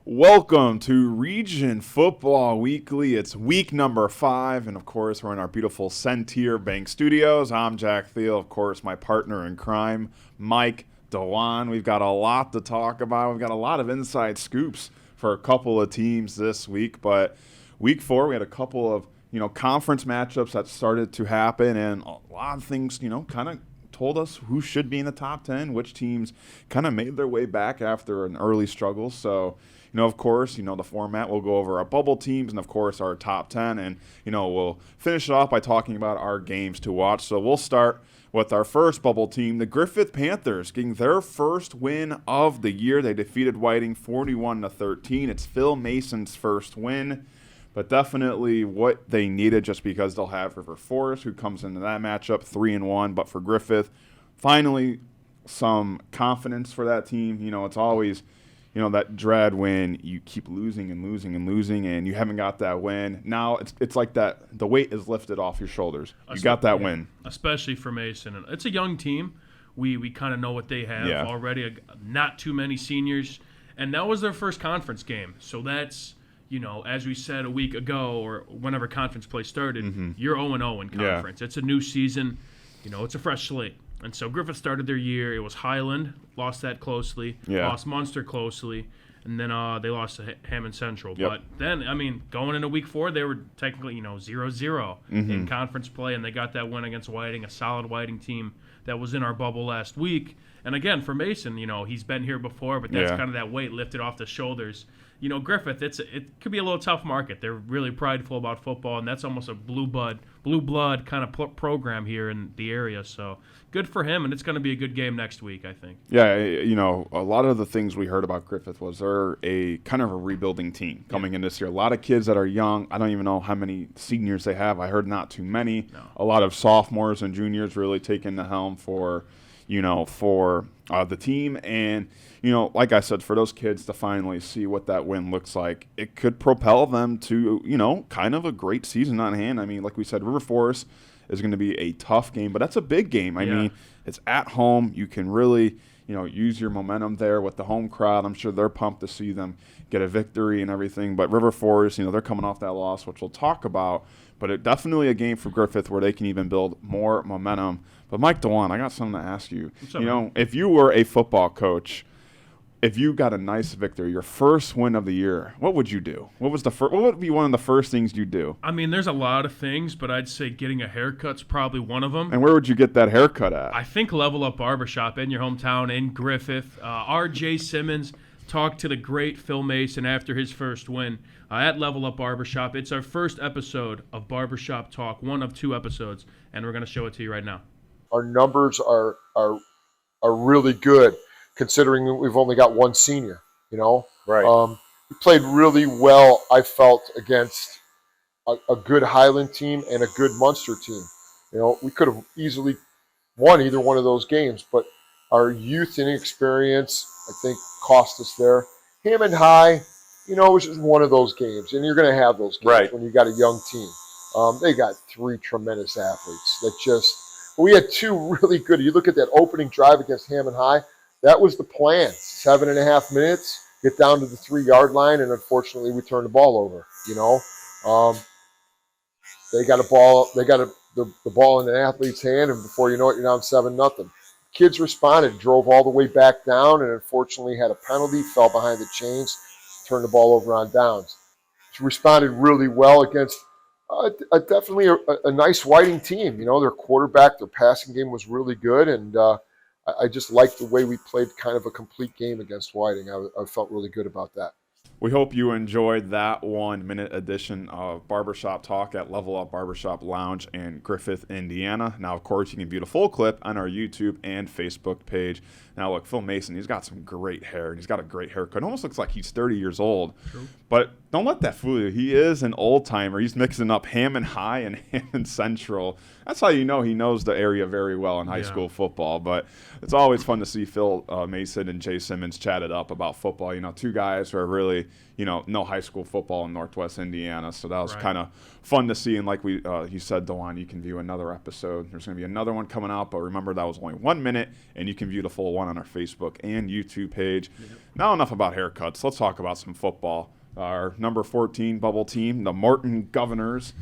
Welcome to Region Football Weekly. It's week number 5, and of course, we're in our beautiful Centier Bank Studios. I'm Jack Thiel, of course, my partner in crime, Mike Dewan. We've got a lot to talk about. We've got a lot of inside scoops for a couple of teams this week, but week 4, we had a couple of conference matchups that started to happen, and a lot of things kind of told us who should be in the top 10, which teams kind of made their way back after an early struggle. So of course, the format, we'll go over our bubble teams and, of course, our top 10. And, we'll finish it off by talking about our games to watch. So we'll start with our first bubble team, the Griffith Panthers, getting their first win of the year. They defeated Whiting 41-13. It's Phil Mason's first win, but definitely what they needed just because they'll have River Forest, who comes into that matchup 3-1. But for Griffith, finally some confidence for that team. It's always that dread when you keep losing and losing and losing and you haven't got that win. Now it's like that the weight is lifted off your shoulders. You got that win. Especially for Mason. And it's a young team. We kind of know what they have already. Not too many seniors. And that was their first conference game. So that's, as we said a week ago or whenever conference play started, you're 0-0 in conference. It's a new season. It's a fresh slate. And so Griffith started their year. It was Highland, lost that closely, lost Munster closely, and then they lost to Hammond Central. Yep. But then, going into week 4, they were technically, 0-0 in conference play, and they got that win against Whiting, a solid Whiting team that was in our bubble last week. And again, for Mason, he's been here before, but that's kind of that weight lifted off the shoulders. Griffith, it could be a little tough market. They're really prideful about football, and that's almost a blue blood kind of program here in the area. So good for him, and it's going to be a good game next week, I think. Yeah, a lot of the things we heard about Griffith was they're a kind of a rebuilding team coming in this year. A lot of kids that are young. I don't even know how many seniors they have. I heard not too many. No. A lot of sophomores and juniors really taking the helm for the team. And, like I said, for those kids to finally see what that win looks like, it could propel them to, kind of a great season on hand. I mean, like we said, River Forest is going to be a tough game, but that's a big game. I mean, it's at home. You can really, use your momentum there with the home crowd. I'm sure they're pumped to see them get a victory and everything. But River Forest, they're coming off that loss, which we'll talk about. But it definitely a game for Griffith where they can even build more momentum. But Mike Dewan, I got something to ask you. What's up, man? If you were a football coach, if you got a nice victory, your first win of the year, what would you do? What would be one of the first things you'd do? I mean, there's a lot of things, but I'd say getting a haircut's probably one of them. And where would you get that haircut at? I think Level Up Barbershop in your hometown in Griffith. R.J. Simmons talked to the great Phil Mason after his first win at Level Up Barbershop. It's our first episode of Barbershop Talk, one of 2 episodes, and we're going to show it to you right now. Our numbers are really good, considering that we've only got one senior. Right. We played really well, I felt, against a good Highland team and a good Munster team. We could have easily won either one of those games, but our youth and experience, I think, cost us there. Hammond High, it was just one of those games, and you're going to have those games when you got a young team. They got 3 tremendous athletes that just. We had 2 really good. You look at that opening drive against Hammond High. That was the plan. 7.5 minutes, get down to the 3-yard line, and unfortunately, we turned the ball over. They got a ball. They got the ball in an athlete's hand, and before you know it, you're down 7-0. Kids responded, drove all the way back down, and unfortunately had a penalty, fell behind the chains, turned the ball over on downs. Responded really well against. Definitely a nice Whiting team. Their quarterback, their passing game was really good, and I just liked the way we played kind of a complete game against Whiting. I felt really good about that. We hope you enjoyed that 1-minute edition of Barbershop Talk at Level Up Barbershop Lounge in Griffith, Indiana. Now, of course, you can view the full clip on our YouTube and Facebook page. Now, look, Phil Mason, he's got some great hair, and he's got a great haircut. It almost looks like he's 30 years old. True. But don't let that fool you. He is an old-timer. He's mixing up Hammond High and Hammond Central. That's how you know he knows the area very well in high school football. But it's always fun to see Phil Mason and Jay Simmons chat it up about football. Two guys who are really, know high school football in Northwest Indiana. So that was kind of fun to see. And like he said, DeJuan, you can view another episode. There's going to be another one coming out. But remember, that was only 1 minute, and you can view the full one on our Facebook and YouTube page. Yep. Now enough about haircuts. Let's talk about some football. Our number 14 bubble team, the Morton Governors,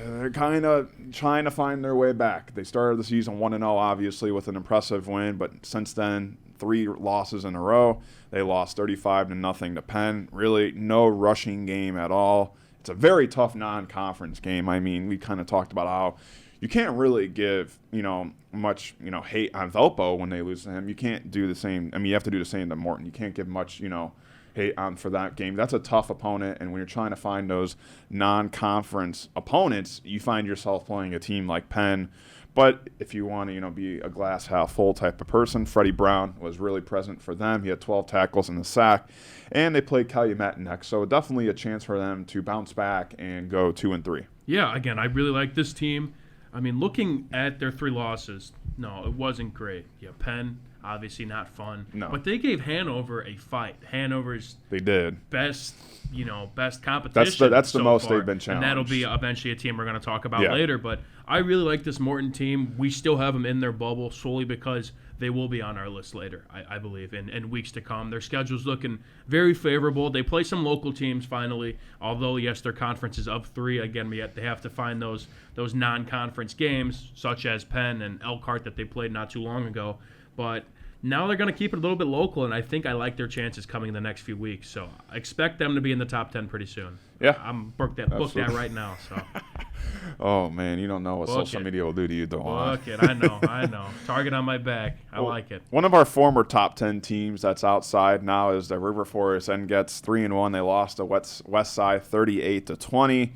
they're kind of trying to find their way back. They started the season 1-0, obviously, with an impressive win, but since then, 3 losses in a row. They lost 35-0 to Penn. Really, no rushing game at all. It's a very tough non-conference game. I mean, we kind of talked about how you can't really give, much, hate on Valpo when they lose to him. You can't do the same. I mean, you have to do the same to Morton. You can't give much, hate on for that game. That's a tough opponent, and when you're trying to find those non-conference opponents, you find yourself playing a team like Penn. But if you want to, be a glass half full type of person, Freddie Brown was really present for them. He had 12 tackles and a sack, and they played Calumet next, so definitely a chance for them to bounce back and go 2-3. Yeah, again, I really like this team. I mean, looking at their 3 losses, no, it wasn't great. Yeah, Penn, obviously not fun. No. But they gave Hanover a fight. Hanover's best competition. That's the most far. they've been challenged. And that'll be eventually a team we're going to talk about Yeah. later. But I really like this Morton team. We still have them in their bubble solely because they will be on our list later, I believe, in weeks to come. Their schedule's looking very favorable. They play some local teams finally, although, yes, their conference is up 3. Again, they have to find those non-conference games, such as Penn and Elkhart that they played not too long ago. But now they're going to keep it a little bit local, and I think I like their chances coming in the next few weeks. So I expect them to be in the top 10 pretty soon. Yeah. I'm booked that right now. So. Oh, man, you don't know what social media will do to you, DeJuan. Book it. I know. Target on my back. I like it. One of our former top 10 teams that's outside now is the River Forest Engets 3-1. They lost to West Side 38-20.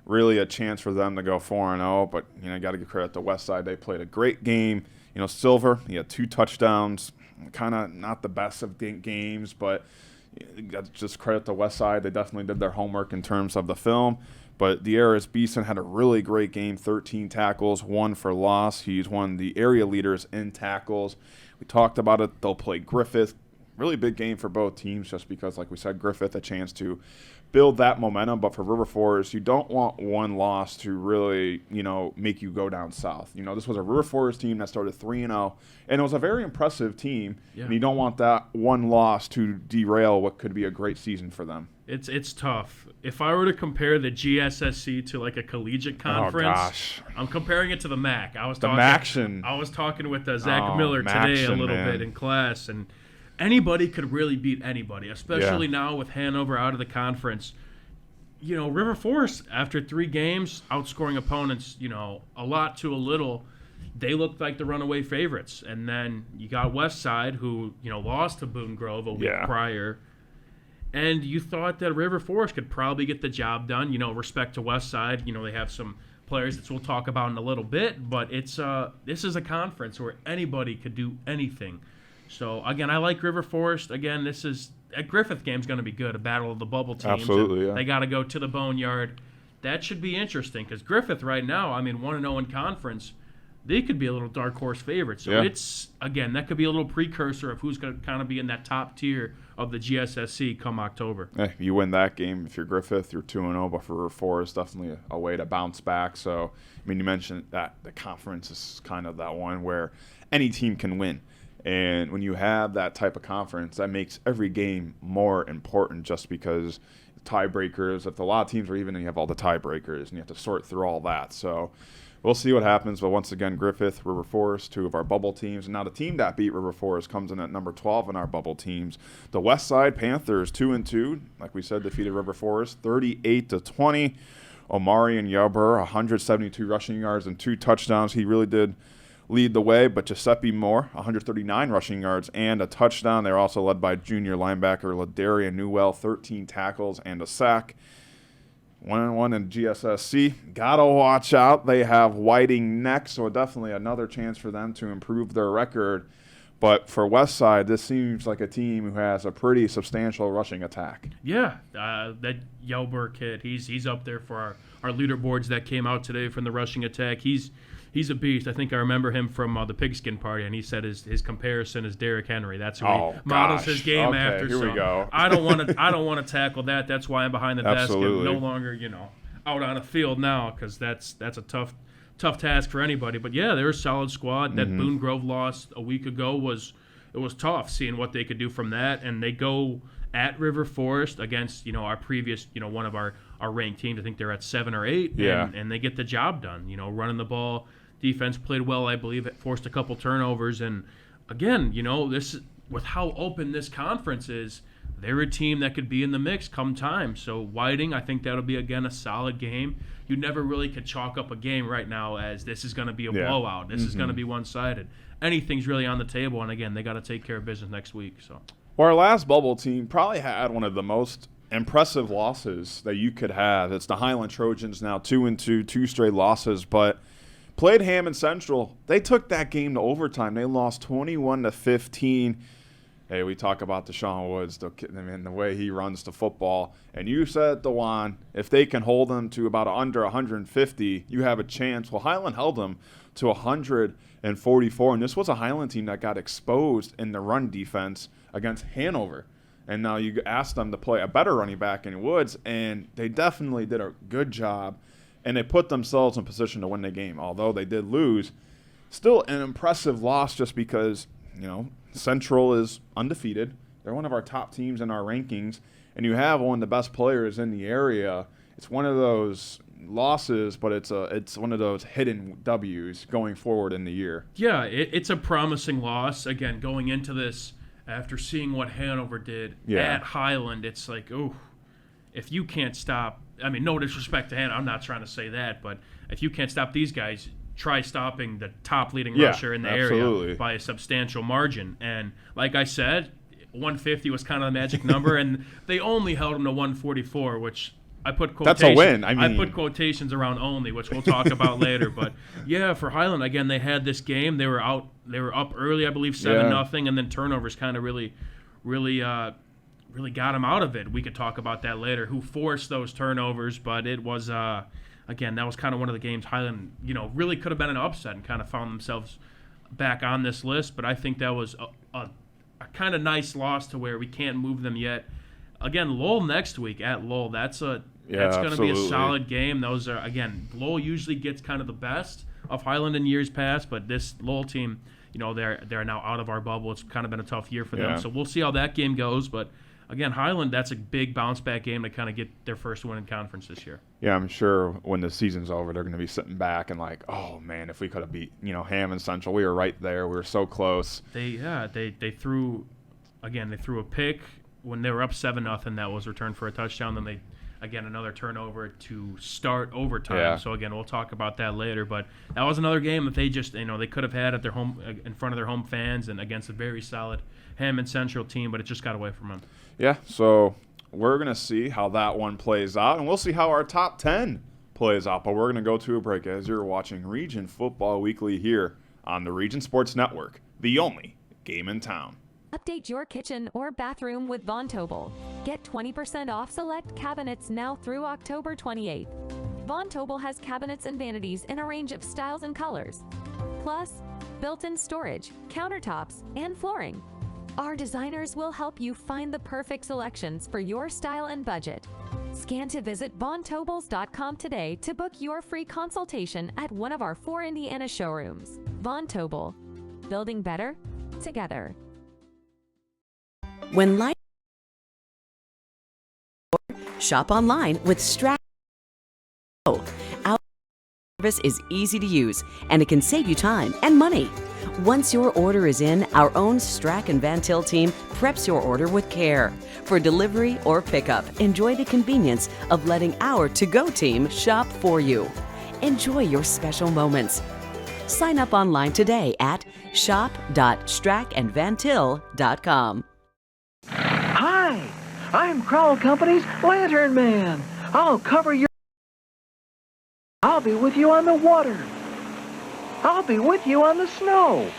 Really a chance for them to go 4-0, but got to give credit to West Side. They played a great game. Silver, he had 2 touchdowns, kind of not the best of games, but just credit to West Side. They definitely did their homework in terms of the film. But Darius Beeson had a really great game, 13 tackles, 1 for loss. He's one of the area leaders in tackles. We talked about it. They'll play Griffith. Really big game for both teams just because, like we said, Griffith a chance to build that momentum. But for River Forest, you don't want one loss to really, make you go down south. This was a River Forest team that started 3-0, and it was a very impressive team. Yeah. And you don't want that one loss to derail what could be a great season for them. It's tough. If I were to compare the GSSC to like a collegiate conference, I'm comparing it to the MAC. I was talking with Zach Miller today a little bit in class, and anybody could really beat anybody, especially now with Hanover out of the conference. River Forest, after 3 games, outscoring opponents, a lot to a little, they looked like the runaway favorites. And then you got West Side, who, lost to Boone Grove a week prior. And you thought that River Forest could probably get the job done. Respect to West Side, they have some players that we'll talk about in a little bit. But this is a conference where anybody could do anything. So, again, I like River Forest. Again, a Griffith game's going to be good, a battle of the bubble teams. Absolutely, yeah. They got to go to the Boneyard. That should be interesting because Griffith right now, 1-0 in conference, they could be a little dark horse favorite. So that could be a little precursor of who's going to kind of be in that top tier of the GSSC come October. Hey, you win that game. If you're Griffith, you're 2-0, but for River Forest, definitely a way to bounce back. So, you mentioned that the conference is kind of that one where any team can win. And when you have that type of conference, that makes every game more important just because tiebreakers, if a lot of teams are even, and you have all the tiebreakers, and you have to sort through all that. So we'll see what happens. But once again, Griffith, River Forest, 2 of our bubble teams. And now the team that beat River Forest comes in at number 12 in our bubble teams. The West Side Panthers, 2-2. Like we said, defeated River Forest 38-20. Omari and Yarborough, 172 rushing yards and 2 touchdowns. He really did lead the way, but Giuseppe Moore, 139 rushing yards and a touchdown. They're also led by junior linebacker Ladarian Newell, 13 tackles and a sack. 1-1 in GSSC. Gotta watch out. They have Whiting next, so definitely another chance for them to improve their record. But for Westside, this seems like a team who has a pretty substantial rushing attack. Yeah, that Yelber kid, he's up there for our leaderboards that came out today from the rushing attack. He's a beast. I think I remember him from the Pigskin Party, and he said his comparison is Derrick Henry. That's who he models his game after. Here we go. I don't want to tackle that. That's why I'm behind the desk and no longer out on a field now, because that's a tough task for anybody. But yeah, they're a solid squad. That Boone Grove loss a week ago was tough, seeing what they could do from that. And they go at River Forest against our previous one of our ranked teams. I think they're at 7 or 8. Yeah. And they get the job done. Running the ball, defense played well. I believe it forced a couple turnovers. And again, this with how open this conference is, they're a team that could be in the mix come time. So Whiting, I think that'll be, again, a solid game. You never really could chalk up a game right now as this is going to be a blowout. This is going to be one-sided. Anything's really on the table, and again, they got to take care of business next week. So, well, our last bubble team probably had one of the most impressive losses that you could have. It's the Highland Trojans now, 2-2, 2 straight losses, but played Hammond Central. They took that game to overtime. They lost 21-15. Hey, we talk about Deshaun Woods, the way he runs the football. And you said, DeJuan, if they can hold them to about under 150, you have a chance. Well, Highland held them to 144, and this was a Highland team that got exposed in the run defense against Hanover. And now you asked them to play a better running back in Woods, and they definitely did a good job, and they put themselves in position to win the game. Although they did lose, still an impressive loss just because, Central is undefeated. They're one of our top teams in our rankings, and you have one of the best players in the area. It's one of those losses, but it's one of those hidden W's going forward in the year. Yeah, it's a promising loss. Again, going into this after seeing what Hanover did at Highland, it's like, if you can't stop, no disrespect to Hanover, I'm not trying to say that, but if you can't stop these guys, try stopping the top leading rusher in the area by a substantial margin. And like I said, 150 was kind of the magic number, and they only held him to 144, which I put quotations. That's a win. I put quotations around only, which we'll talk about later. But yeah, for Highland, again, they had this game. They were up early, I believe 7-0, and then turnovers kind of really got them out of it. We could talk about that later, who forced those turnovers, but it was again, that was kind of one of the games Highland, really could have been an upset and kind of found themselves back on this list. But I think that was a kind of nice loss to where we can't move them yet. Again, Lowell next week at Lowell. That's going to be a solid game. Those are, again, Lowell usually gets kind of the best of Highland in years past, but this Lowell team, they're now out of our bubble. It's kind of been a tough year for them. So we'll see how that game goes. But again, Highland, that's a big bounce back game to kind of get their first win in conference this year. Yeah, I'm sure when the season's over, they're going to be sitting back and like, oh man, if we could have beat Hammond Central, we were right there, we were so close. They threw a pick when they were up 7-0. That was returned for a touchdown. Then they another turnover to start overtime. Yeah. So again, we'll talk about that later. But that was another game that they just they could have had at their home in front of their home fans and against a very solid Hammond Central team, but it just got away from them. Yeah, so we're going to see how that one plays out, and we'll see how our top 10 plays out. But we're going to go to a break as you're watching Region Football Weekly here on the Region Sports Network, the only game in town. Update your kitchen or bathroom with Von Tobel. Get 20% off select cabinets now through October 28th. Von Tobel has cabinets and vanities in a range of styles and colors, plus built-in storage, countertops, and flooring. Our designers will help you find the perfect selections for your style and budget. Scan to visit VonTobels.com today to book your free consultation at one of our 4 Indiana showrooms. Von Tobel, building better together. When life shop online with Strack. Our service is easy to use and it can save you time and money. Once your order is in, our own Strack and Van Til team preps your order with care. For delivery or pickup, enjoy the convenience of letting our to-go team shop for you. Enjoy your special moments. Sign up online today at shop.strackandvantil.com. Hi, I'm Crowell Company's Lantern Man. I'll be with you on the water. I'll be with you on the snow.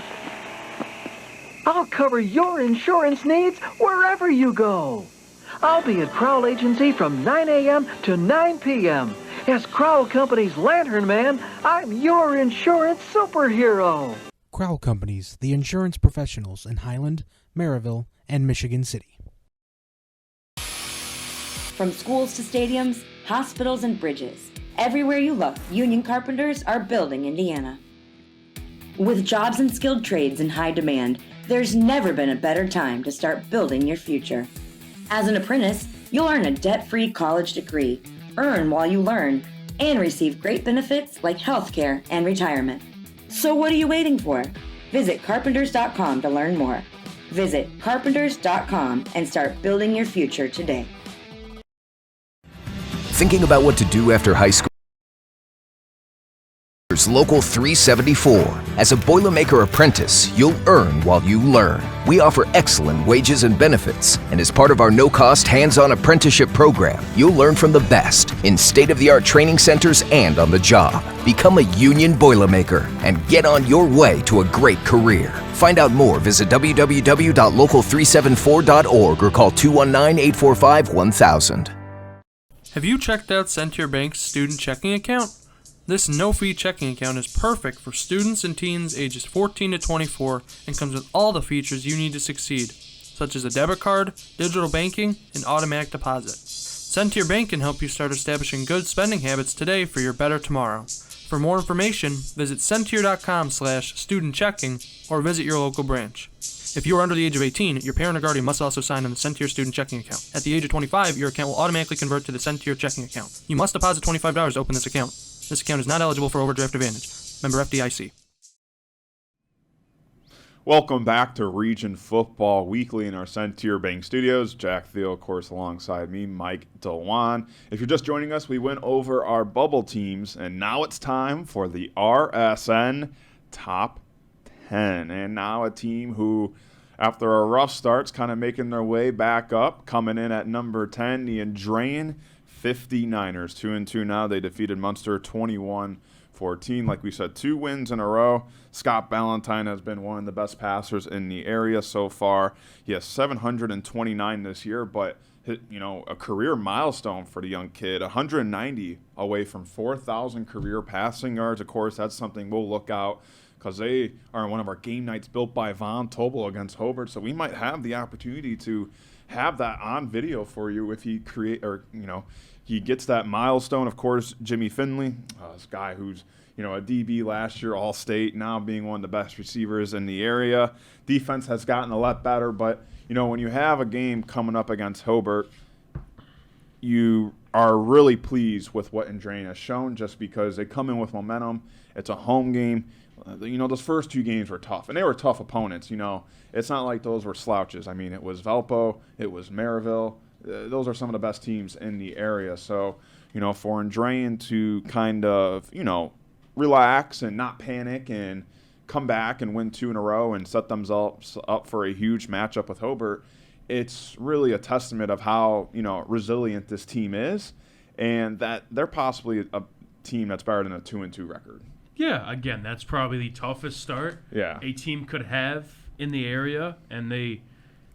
I'll cover your insurance needs wherever you go. I'll be at Crowell Agency from 9 a.m. to 9 p.m. As Crowell Company's Lantern Man, I'm your insurance superhero. Crowell Companies, the insurance professionals in Highland, Maryville, and Michigan City. From schools to stadiums, hospitals, and bridges, everywhere you look, union carpenters are building Indiana. With jobs and skilled trades in high demand, there's never been a better time to start building your future. As an apprentice, you'll earn a debt-free college degree, earn while you learn, and receive great benefits like healthcare and retirement. So what are you waiting for? Visit carpenters.com to learn more. Visit carpenters.com and start building your future today. Thinking about what to do after high school? There's Local 374. As a Boilermaker apprentice, you'll earn while you learn. We offer excellent wages and benefits, and as part of our no-cost hands-on apprenticeship program, you'll learn from the best in state-of-the-art training centers and on the job. Become a union Boilermaker and get on your way to a great career. Find out more, visit www.local374.org or call 219-845-1000. Have you checked out Centier Bank's student checking account? This no-fee checking account is perfect for students and teens ages 14 to 24 and comes with all the features you need to succeed, such as a debit card, digital banking, and automatic deposit. Centier Bank can help you start establishing good spending habits today for your better tomorrow. For more information, visit Centier.com/student-checking or visit your local branch. If you are under the age of 18, your parent or guardian must also sign on the Centier student checking account. At the age of 25, your account will automatically convert to the Centier checking account. You must deposit $25 to open this account. This account is not eligible for overdraft advantage. Member FDIC. Welcome back to Region Football Weekly in our Centier Bank Studios. Jack Thiel, of course, alongside me, Mike DeWan. If you're just joining us, we went over our bubble teams, and now it's time for the RSN Top 10. And now a team who, after a rough start, is kind of making their way back up. Coming in at number 10, the Andrean 59ers, 2-2 now. They defeated Munster 21-14. Like we said, 2 wins in a row. Scott Ballantyne has been one of the best passers in the area so far. He has 729 this year, but a career milestone for the young kid. 190 away from 4,000 career passing yards. Of course, that's something we'll look out because they are one of our game nights built by Von Tobel against Hobart. So we might have the opportunity to have that on video for you if he he gets that milestone. Of course, Jimmy Finley, this guy who's a DB last year, All-State, now being one of the best receivers in the area. Defense has gotten a lot better, but when you have a game coming up against Hobart, you are really pleased with what Andrean has shown just because they come in with momentum. It's a home game. Those first 2 games were tough, and they were tough opponents. It's not like those were slouches. I mean, it was Valpo, it was Maryville. Those are some of the best teams in the area. So, for Andrean to kind of, relax and not panic and come back and win 2 in a row and set themselves up for a huge matchup with Hobart, it's really a testament of how, resilient this team is and that they're possibly a team that's better than a 2-2 record. Yeah, again, that's probably the toughest start a team could have in the area, and they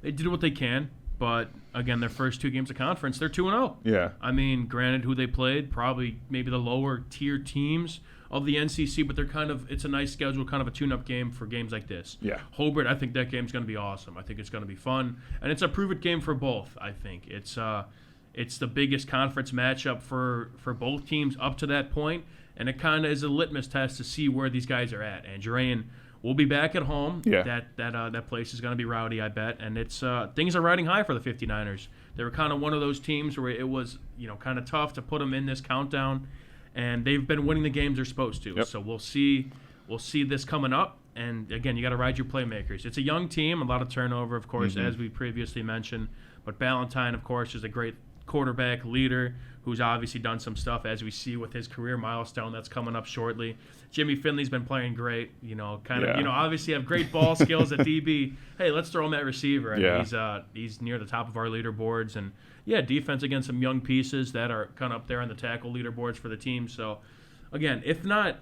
did what they can. But, again, their first 2 games of conference, they're 2-0. Yeah. I mean, granted, who they played, probably maybe the lower-tier teams of the NCC, but it's a nice schedule, kind of a tune-up game for games like this. Yeah. Hobart, I think that game's going to be awesome. I think it's going to be fun. And it's a prove-it game for both, I think. It's the biggest conference matchup for both teams up to that point, and it kind of is a litmus test to see where these guys are at. And Andrean will be back at home. Yeah. That place is going to be rowdy, I bet. And it's things are riding high for the 59ers. They were kind of one of those teams where it was, kind of tough to put them in this countdown. And they've been winning the games they're supposed to. Yep. So we'll see this coming up. And, again, you got to ride your playmakers. It's a young team, a lot of turnover, of course, as we previously mentioned. But Ballantyne, of course, is a great quarterback leader who's obviously done some stuff, as we see with his career milestone that's coming up shortly. Jimmy Finley's been playing great, obviously have great ball skills at DB. Hey, let's throw him at receiver. And he's near the top of our leaderboards. And, defense against some young pieces that are kind of up there on the tackle leaderboards for the team. So, again, if not,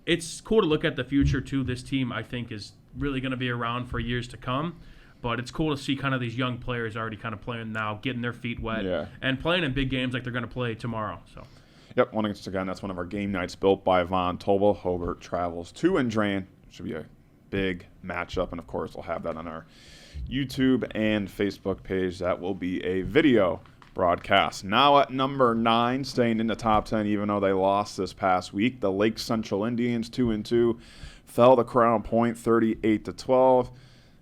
it's cool to look at the future, too. This team, I think, is really going to be around for years to come. But it's cool to see kind of these young players already kind of playing now, getting their feet wet, and playing in big games like they're going to play tomorrow. So. Yep, once again, that's one of our game nights built by Von Tobel. Hobart travels to Andran. Should be a big matchup, and of course, we'll have that on our YouTube and Facebook page. That will be a video broadcast. Now at number 9, staying in the top 10, even though they lost this past week, the Lake Central Indians, 2-2, fell to Crown Point 38-12.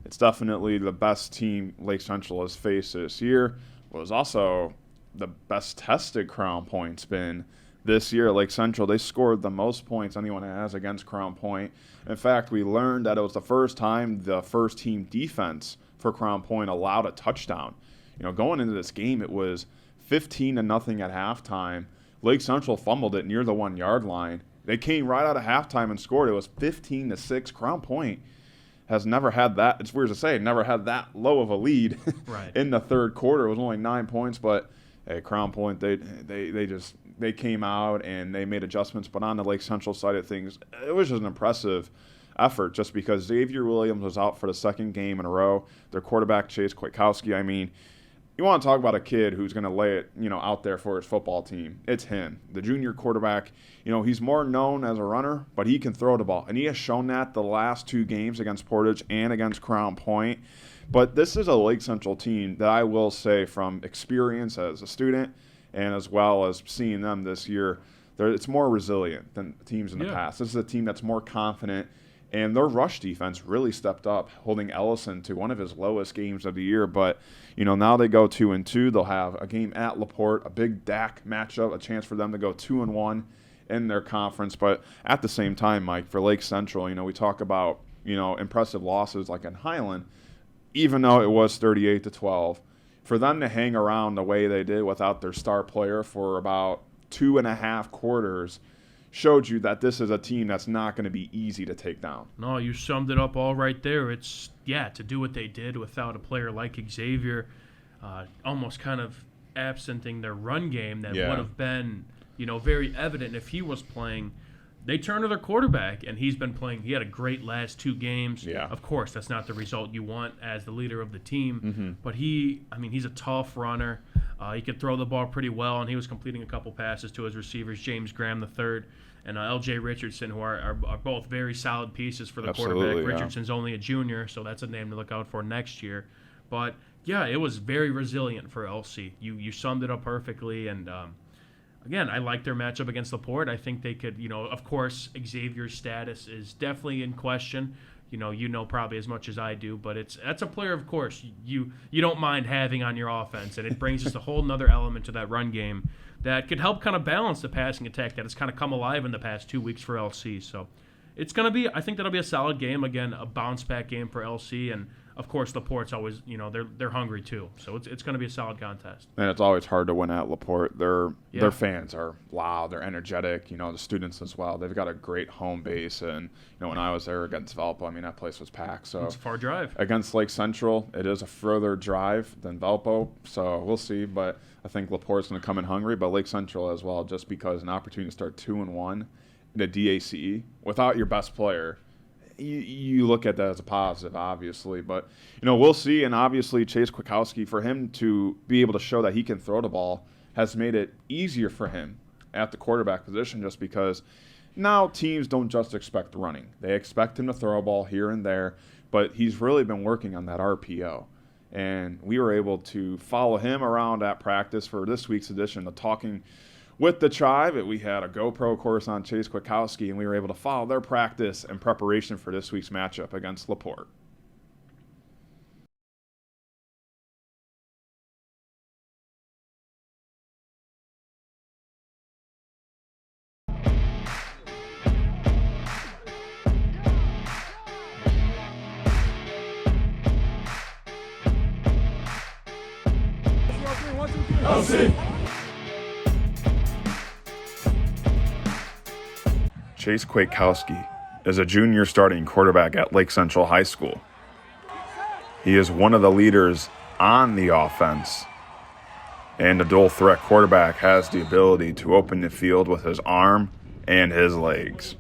It's definitely the best team Lake Central has faced this year. It was also the best tested Crown Point's been this year at Lake Central. They scored the most points anyone has against Crown Point. In fact, we learned that it was the first time the first team defense for Crown Point allowed a touchdown. Going into this game, it was 15-0 at halftime. Lake Central fumbled it near the 1-yard line. They came right out of halftime and scored. It was 15-6. Crown Point has never had that. It's weird to say, never had that low of a lead in the third quarter. It was only 9 points, but hey, Crown Point, they came out and they made adjustments. But on the Lake Central side of things, it was just an impressive effort just because Xavier Williams was out for the second game in a row. Their quarterback, Chase Kwiatkowski, I mean, you want to talk about a kid who's going to lay it, out there for his football team. It's him, the junior quarterback. He's more known as a runner, but he can throw the ball. And he has shown that the last 2 games against Portage and against Crown Point. But this is a Lake Central team that I will say from experience as a student and as well as seeing them this year, it's more resilient than teams in the past. This is a team that's more confident. And their rush defense really stepped up, holding Ellison to one of his lowest games of the year. But, now they go 2-2. They'll have a game at LaPorte, a big DAC matchup, a chance for them to go 2-1 in their conference. But at the same time, Mike, for Lake Central, we talk about, impressive losses like in Highland, even though it was 38-12. For them to hang around the way they did without their star player for about 2.5 quarters showed you that this is a team that's not going to be easy to take down. No, you summed it up all right there. It's, to do what they did without a player like Xavier, almost kind of absenting their run game that would have been, very evident if he was playing. They turned to their quarterback, and he's been playing. He had a great last 2 games. Yeah. Of course, that's not the result you want as the leader of the team. But he's a tough runner. He could throw the ball pretty well, and he was completing a couple passes to his receivers, James Graham III and L.J. Richardson, who are both very solid pieces for the quarterback. Richardson's only a junior, so that's a name to look out for next year. But, it was very resilient for LC. You summed it up perfectly, and again, I like their matchup against LaPorte. I think they could, of course, Xavier's status is definitely in question. You know probably as much as I do, but that's a player, of course, you don't mind having on your offense, and it brings just a whole nother element to that run game that could help kind of balance the passing attack that has kind of come alive in the past 2 weeks for LC. So it's going to be, I think that'll be a solid game. Again, a bounce-back game for LC, and of course, LaPorte's always, they're hungry too. So it's going to be a solid contest. And it's always hard to win at LaPorte. Their fans are loud. They're energetic. The students as well. They've got a great home base. And, when I was there against Valpo, that place was packed. So it's a far drive. Against Lake Central, it is a further drive than Valpo. So we'll see. But I think LaPorte's going to come in hungry. But Lake Central as well, just because an opportunity to start 2-1 in a DACE without your best player. You look at that as a positive, obviously. But, we'll see. And obviously, Chase Kwiatkowski, for him to be able to show that he can throw the ball has made it easier for him at the quarterback position just because now teams don't just expect running. They expect him to throw a ball here and there. But he's really been working on that RPO. And we were able to follow him around at practice for this week's edition of Talking with the Tribe. We had a GoPro course on Chase Kwiatkowski, and we were able to follow their practice and preparation for this week's matchup against LaPorte. Chase Kwiatkowski is a junior starting quarterback at Lake Central High School. He is one of the leaders on the offense, and the dual threat quarterback has the ability to open the field with his arm and his legs.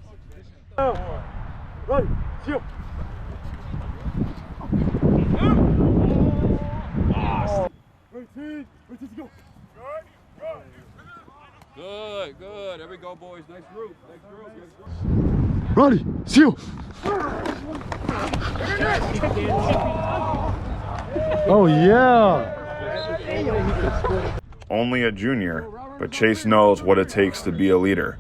Good. There we go, boys. Nice group. Ready, seal. Oh, yeah. Only a junior, but Chase knows what it takes to be a leader.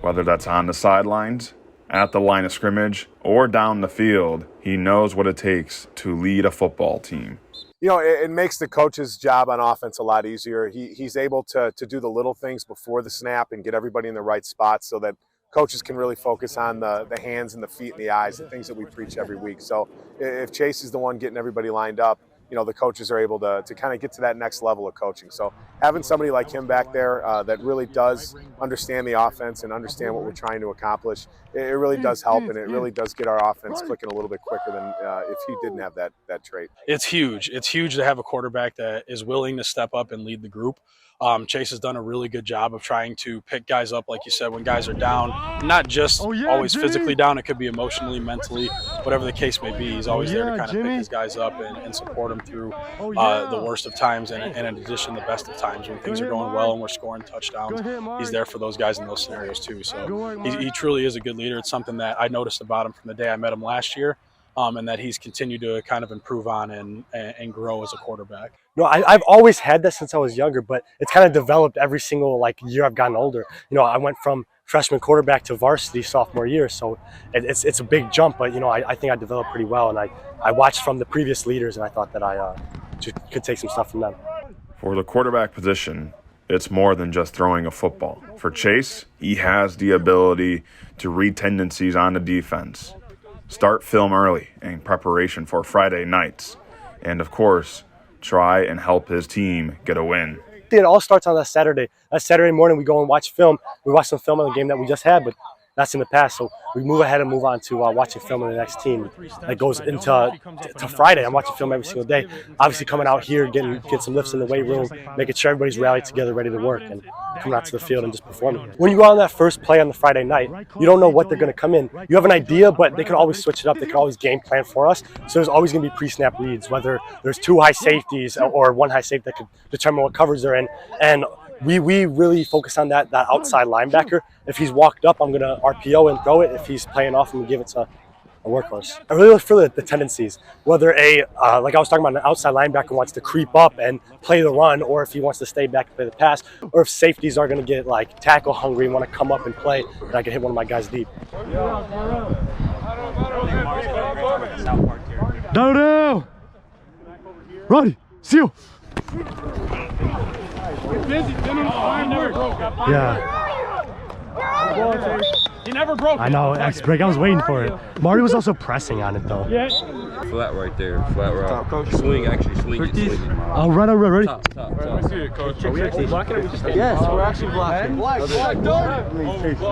Whether that's on the sidelines, at the line of scrimmage, or down the field, he knows what it takes to lead a football team. You know, it makes the coach's job on offense a lot easier. He's able to do the little things before the snap and get everybody in the right spots so that coaches can really focus on the hands and the feet and the eyes, the things that we preach every week. So if Chase is the one getting everybody lined up, you know, the coaches are able to kind of get to that next level of coaching. So having somebody like him back there that really does understand the offense and understand what we're trying to accomplish, it really does help, and it really does get our offense clicking a little bit quicker than if he didn't have that trait. It's huge. It's huge to have a quarterback that is willing to step up and lead the group. Chase has done a really good job of trying to pick guys up, like you said, when guys are down, not just always physically down. It could be emotionally, mentally, whatever the case may be. He's always there to kind of pick his guys up and support them through the worst of times and in addition, the best of times. When things are going well and we're scoring touchdowns, he's there for those guys in those scenarios too. So he truly is a good leader. It's something that I noticed about him from the day I met him last year. And that he's continued to kind of improve on and grow as a quarterback. No, I've always had that since I was younger, but it's kind of developed every single year I've gotten older. You know, I went from freshman quarterback to varsity sophomore year, so it's a big jump. But you know, I think I developed pretty well, and I watched from the previous leaders, and I thought that I could take some stuff from them. For the quarterback position, it's more than just throwing a football. For Chase, he has the ability to read tendencies on the defense, start film early in preparation for Friday nights, and of course, try and help his team get a win. It all starts on that Saturday. That Saturday morning, we go and watch film. We watch some film on the game that we just had, but that's in the past. So we move ahead and move on to watching film on the next team. That goes into Friday. I'm watching film every single day. Obviously, coming out here, getting some lifts in the weight room, making sure everybody's rallied together, ready to work, and coming out to the field and just performing. When you go on that first play on the Friday night, you don't know what they're going to come in. You have an idea, but they can always switch it up. They can always game plan for us. So there's always going to be pre-snap reads, whether there's two high safeties or one high safety that could determine what covers they're in. And we really focus on that outside linebacker. If he's walked up, I'm going to RPO and throw it. If he's playing off, I'm going to give it to a workhorse. I really look for the tendencies, whether like I was talking about, an outside linebacker wants to creep up and play the run, or if he wants to stay back and play the pass, or if safeties are going to get tackle hungry and want to come up and play, and I can hit one of my guys deep. Down. Ready, seal. Yeah. He never broke. I know, X break. I was waiting for it. Marty was also pressing on it though. Yeah. Flat right there. Flat right. Swing, actually swing it. Oh, right, ready. Top. Let me see it, coach. Are we actually blocking it? Yes, we're actually blocking.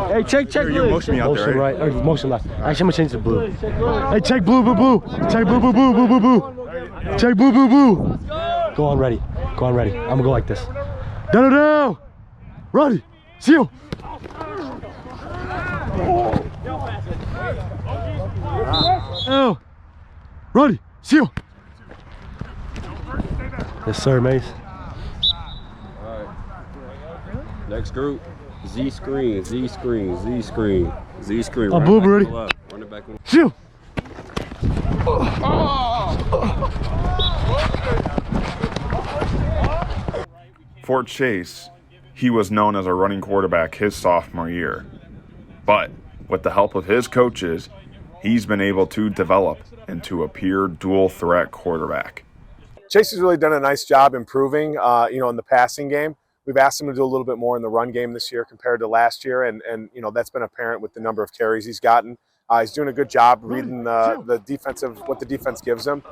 Hey, check. You're motioning me out there, right? Or motion left. Actually, I'm gonna change to blue. Hey, check blue. Check blue. Check blue. Go on, ready. I'm gonna go like this. Down. Ready. Seal. Oh. Ready. Seal. Yes, sir, Mace. All right. Next group. Z screen. Oh, blue, ready. Run it back. Seal. For Chase, he was known as a running quarterback his sophomore year. But with the help of his coaches, he's been able to develop into a pure dual threat quarterback. Chase has really done a nice job improving, in the passing game. We've asked him to do a little bit more in the run game this year compared to last year, and that's been apparent with the number of carries he's gotten. He's doing a good job reading what the defense gives him.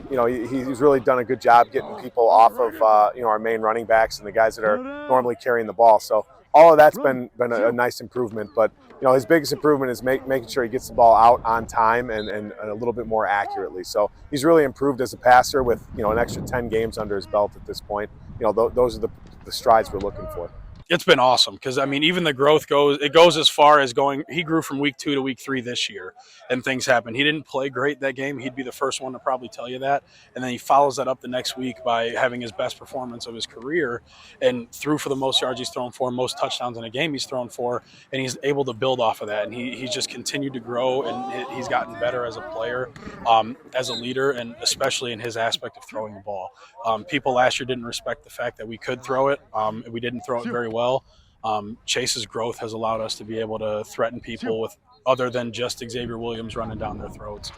He's really done a good job getting people off of our main running backs and the guys that are normally carrying the ball. So all of that's been a nice improvement. But his biggest improvement is making sure he gets the ball out on time and a little bit more accurately. So he's really improved as a passer with an extra 10 games under his belt at this point. Those are the strides we're looking for. It's been awesome because, I mean, even the growth goes as far as he grew from week 2 to week 3 this year, and things happen. He didn't play great that game. He'd be the first one to probably tell you that. And then he follows that up the next week by having his best performance of his career and threw for the most yards he's thrown for, most touchdowns in a game he's thrown for, and he's able to build off of that. And he's just continued to grow, and he's gotten better as a player, as a leader, and especially in his aspect of throwing the ball. People last year didn't respect the fact that we could throw it. We didn't throw it very well. Chase's growth has allowed us to be able to threaten people with other than just Xavier Williams running down their throats.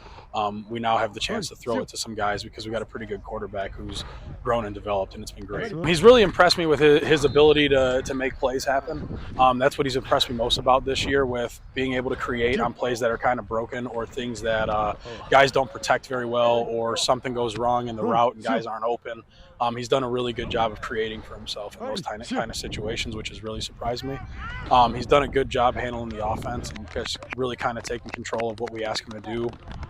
We now have the chance to throw it to some guys because we got a pretty good quarterback who's grown and developed, and it's been great. He's really impressed me with his ability to make plays happen. That's what he's impressed me most about this year, with being able to create on plays that are kind of broken or things that guys don't protect very well, or something goes wrong in the route and guys aren't open. He's done a really good job of creating for himself in those kind of situations, which has really surprised me. He's done a good job handling the offense and just really kind of taking control of what we ask him to do.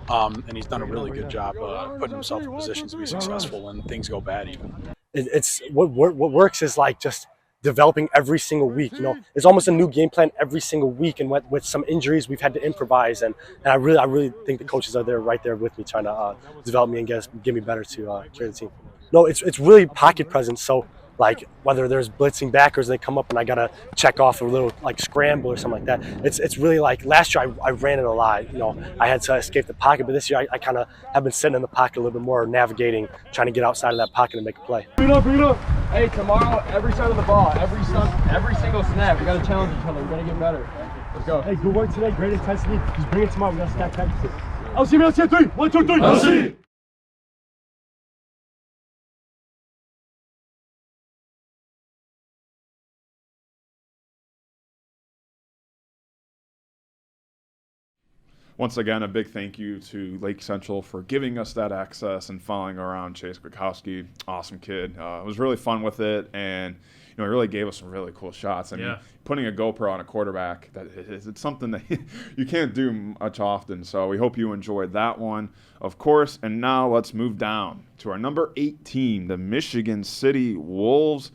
And he's done a really good job putting himself in positions to be successful when things go bad even. It's what works is like just developing every single week. You know, it's almost a new game plan every single week, and with some injuries we've had to improvise, and I really think the coaches are there right there with me, trying to develop me and get me better to carry the team. No, it's really pocket presence. So like whether there's blitzing backers, they come up and I gotta check off a little like scramble or something like that. It's really like last year I ran it a lot. You know, I had to escape the pocket, but this year I kind of have been sitting in the pocket a little bit more, navigating, trying to get outside of that pocket and make a play. Bring it up. Hey, tomorrow, every side of the ball, every single snap, we gotta challenge each other. We gotta get better. Let's go. Hey, good work today. Great intensity. Just bring it tomorrow. We gotta stack practice. LC, 3. 1, 2, 3. LC. Once again, a big thank you to Lake Central for giving us that access and following around Chase Kwiatkowski. Awesome kid. It was really fun with it, and he really gave us some really cool shots. I mean, putting a GoPro on a quarterback, it's something that you can't do much often. So we hope you enjoyed that one, of course. And now let's move down to our number 8 team, the Michigan City Wolves.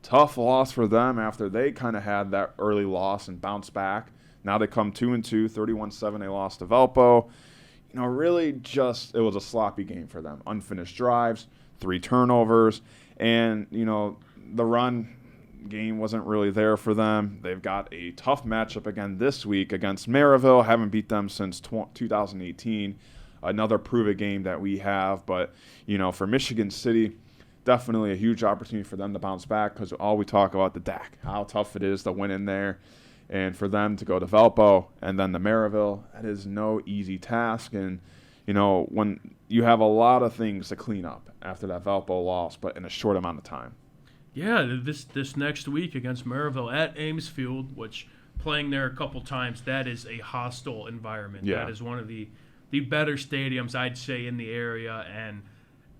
Tough loss for them after they kind of had that early loss and bounced back. Now they come 2-2, 31-7. They lost to Valpo. Really just it was a sloppy game for them. Unfinished drives, 3 turnovers, and the run game wasn't really there for them. They've got a tough matchup again this week against Maryville. Haven't beat them since 2018. Another prove-it game that we have, but for Michigan City, definitely a huge opportunity for them to bounce back, because all we talk about the DAC, how tough it is to win in there. And for them to go to Valpo and then to Maryville, that is no easy task. And, when you have a lot of things to clean up after that Valpo loss, but in a short amount of time. Yeah, this next week against Maryville at Ames Field, which playing there a couple times, that is a hostile environment. Yeah. That is one of the better stadiums, I'd say, in the area, and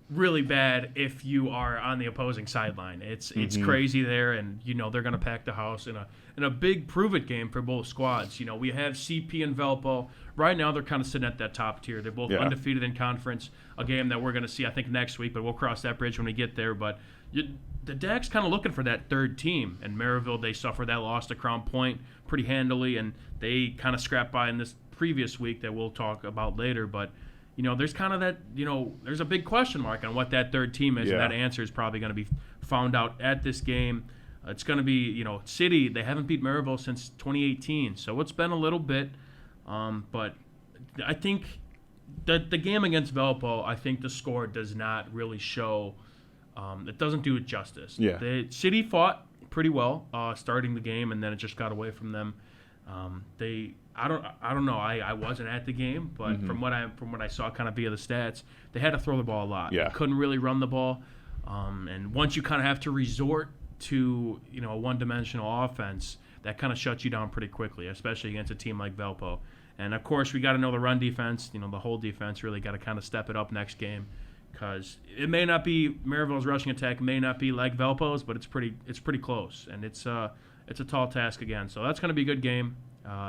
really bad if you are on the opposing sideline. It's crazy there, and they're going to pack the house in a big prove-it game for both squads. We have CP and Valpo. Right now they're kind of sitting at that top tier. They're both undefeated in conference, a game that we're going to see, I think, next week, but we'll cross that bridge when we get there. But the DAC's kind of looking for that third team, and Maryville, they suffered that loss to Crown Point pretty handily, and they kind of scrapped by in this previous week that we'll talk about later. But there's kind of that, there's a big question mark on what that third team is, and that answer is probably going to be found out at this game. It's going to be, City, they haven't beat Maryville since 2018, so it's been a little bit. But I think the game against Valpo, I think the score does not really show, it doesn't do it justice. Yeah. The City fought pretty well starting the game, and then it just got away from them. I don't know. I wasn't at the game, but from what I saw kind of via the stats, they had to throw the ball a lot. Yeah. They couldn't really run the ball. And once you kind of have to resort to, a one-dimensional offense, that kind of shuts you down pretty quickly, especially against a team like Valpo. And, of course, we got to know the run defense. The whole defense really got to kind of step it up next game, because it may not be Maryville's rushing attack, may not be like Valpo's, but it's pretty close. And it's a tall task again. So that's going to be a good game.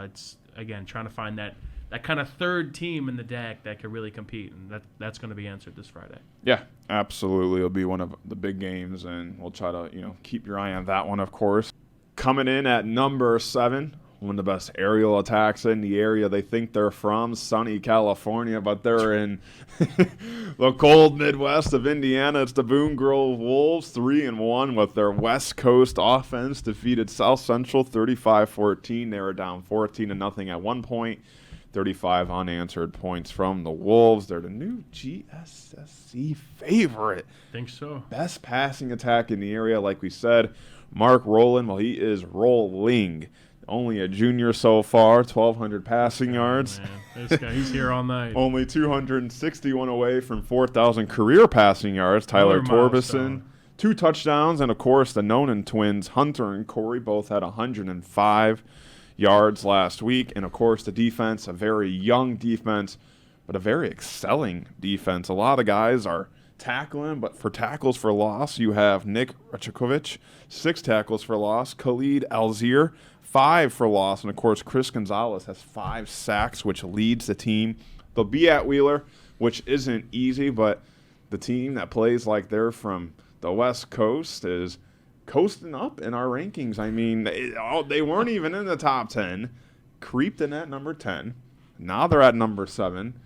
It's, again, trying to find that kind of third team in the DAC that can really compete, and that's going to be answered this Friday. Yeah, absolutely. It'll be one of the big games, and we'll try to, keep your eye on that one, of course. Coming in at number 7, one of the best aerial attacks in the area. They think they're from sunny California, but they're in the cold Midwest of Indiana. It's the Boone Grove Wolves, 3-1 with their West Coast offense. Defeated South Central 35-14. They were down 14-0 at one point. 35 unanswered points from the Wolves. They're the new GSSC favorite. Think so. Best passing attack in the area, like we said. Mark Rowland, well, he is rolling. Only a junior so far, 1,200 passing yards. Man, this guy, he's here all night. Only 261 away from 4,000 career passing yards. Tyler Torbison, 2 touchdowns, and of course the Nonan twins, Hunter and Corey, both had 105 yards last week. And of course the defense, a very young defense, but a very excelling defense. A lot of guys are tackling, but for tackles for loss, you have Nick Rachakovic, 6 tackles for loss. Khalid Alzir, 5 for loss. And of course Chris Gonzalez has 5 sacks, which leads the team. They'll be at Wheeler, which isn't easy, but the team that plays like they're from the West Coast is coasting up in our rankings. I mean, they weren't even in the top 10, creeped in at number 10. Now they're at number 7.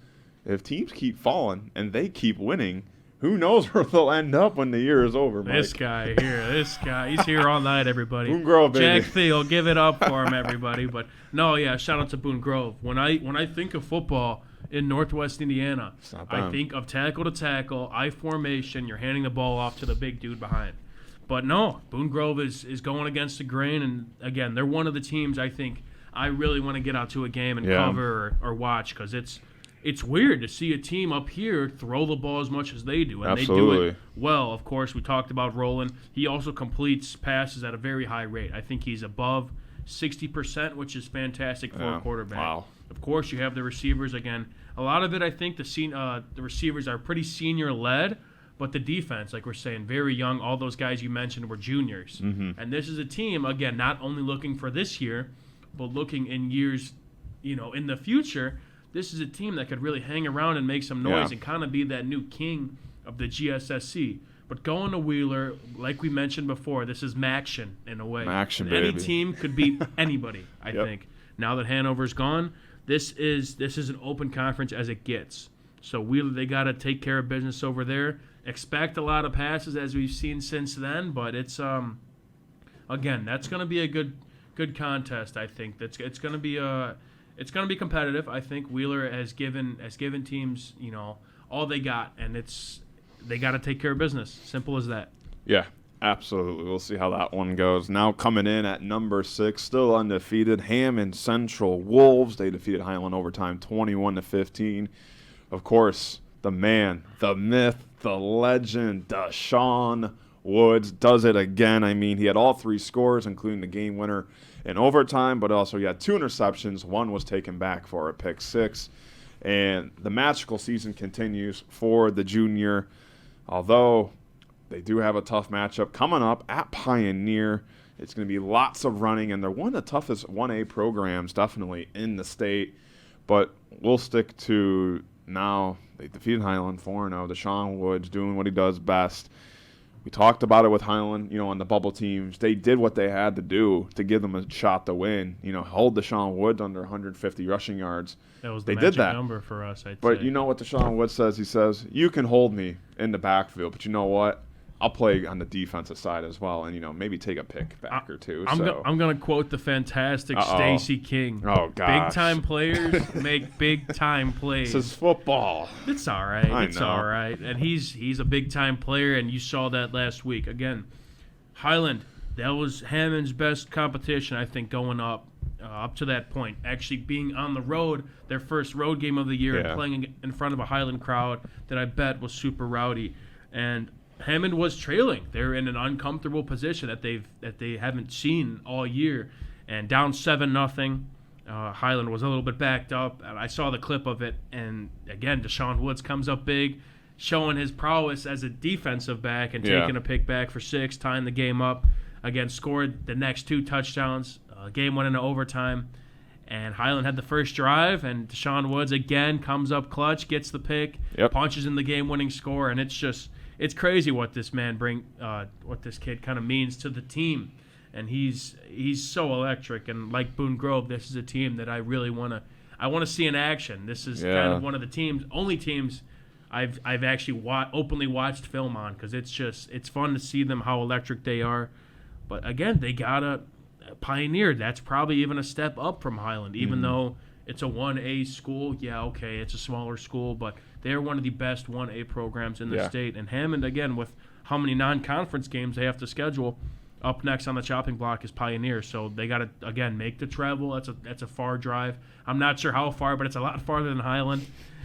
If teams keep falling and they keep winning, who knows where they'll end up when the year is over, Mike. This guy here, he's here all night, everybody. Boone Grove, baby. Jack Thiel, give it up for him, everybody. But no, yeah, shout out to Boone Grove. When I think of football in Northwest Indiana, I think of tackle to tackle, I formation. You're handing the ball off to the big dude behind. But no, Boone Grove is going against the grain, and again, they're one of the teams I think I really want to get out to a game and cover or watch, because it's weird to see a team up here throw the ball as much as they do, and Absolutely. they do it well. Of course, we talked about Rowland. He also completes passes at a very high rate. I think he's above 60%, which is fantastic for a quarterback. Wow. Of course, you have the receivers again. A lot of it, I think, the receivers are pretty senior-led, but the defense, like we're saying, very young. All those guys you mentioned were juniors. Mm-hmm. And this is a team, again, not only looking for this year, but looking in years, in the future. This is a team that could really hang around and make some noise and kind of be that new king of the GSSC. But going to Wheeler, like we mentioned before, this is Maction in a way. Maction, Any baby. team could beat anybody, I think. Now that Hanover's gone, this is an open conference as it gets. So Wheeler, they got to take care of business over there. Expect a lot of passes as we've seen since then, but it's again, that's going to be a good contest. I think it's going to be competitive. I think Wheeler has given teams all they got, and they got to take care of business. Simple as that. Yeah, absolutely. We'll see how that one goes. Now coming in at number 6, still undefeated, Hammond Central Wolves. They defeated Highland overtime 21-15. Of course, the man, the myth, the legend, Deshaun Woods does it again. I mean, he had all 3 scores, including the game winner in overtime, but also he had 2 interceptions. One was taken back for a pick 6. And the magical season continues for the junior, although they do have a tough matchup coming up at Pioneer. It's going to be lots of running, and they're one of the toughest 1A programs definitely in the state. But we'll stick to now. They defeated Highland 4-0. Deshaun Woods doing what he does best. We talked about it with Highland, on the bubble teams. They did what they had to do to give them a shot to win. Hold Deshaun Woods under 150 rushing yards. That was the magic number for us, I'd But say. you know what Deshaun Woods says? He says, you can hold me in the backfield, but you know what? I'll play on the defensive side as well, and maybe take a pick back or two. I'm going to quote the fantastic Stacey King. Oh, gosh. Big time players make big time plays. This is football. It's all right. I It's know. all right. And he's a big time player, and you saw that last week. Again, Highland, that was Hammond's best competition, I think, going up to that point. Actually being on the road, their first road game of the year, and playing in front of a Highland crowd that I bet was super rowdy. And Hammond was trailing. They're in an uncomfortable position that they haven't seen all year, and down 7-0. Highland was a little bit backed up. I saw the clip of it, and again, Deshaun Woods comes up big, showing his prowess as a defensive back and taking a pick back for 6, tying the game up. Again, scored the next 2 touchdowns. Game went into overtime, and Highland had the first drive, and Deshaun Woods again comes up clutch, gets the pick, punches in the game-winning score, and it's crazy what this kid kind of means to the team. and he's so electric. And like Boone Grove, this is a team that I really want to see in action. This is kind of one of the only teams I've actually openly watched film on, because it's fun to see them, how electric they are. But again, they got a Pioneer. That's probably even a step up from Highland, even though it's a 1A school. Yeah, okay, it's a smaller school, but they're one of the best 1A programs in the state. And Hammond, again, with how many non-conference games they have to schedule, up next on the chopping block is Pioneer. So they got to, again, make the travel. That's a far drive. I'm not sure how far, but it's a lot farther than Highland.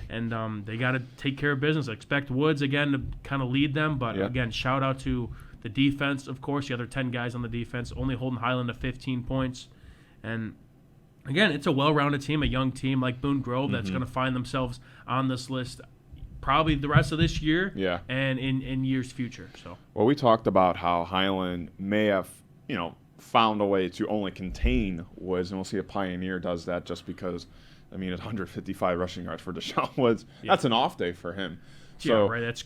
And they got to take care of business. I expect Woods, again, to kind of lead them. But, again, shout out to the defense, of course, the other 10 guys on the defense, only holding Highland to 15 points. And, again, it's a well-rounded team, a young team like Boone Grove that's going to find themselves on this list probably the rest of this year and in years future. So, well, we talked about how Highland may have, found a way to only contain Woods, and we'll see if Pioneer does that, just because, at 155 rushing yards for Deshaun Woods, that's an off day for him. So right. That's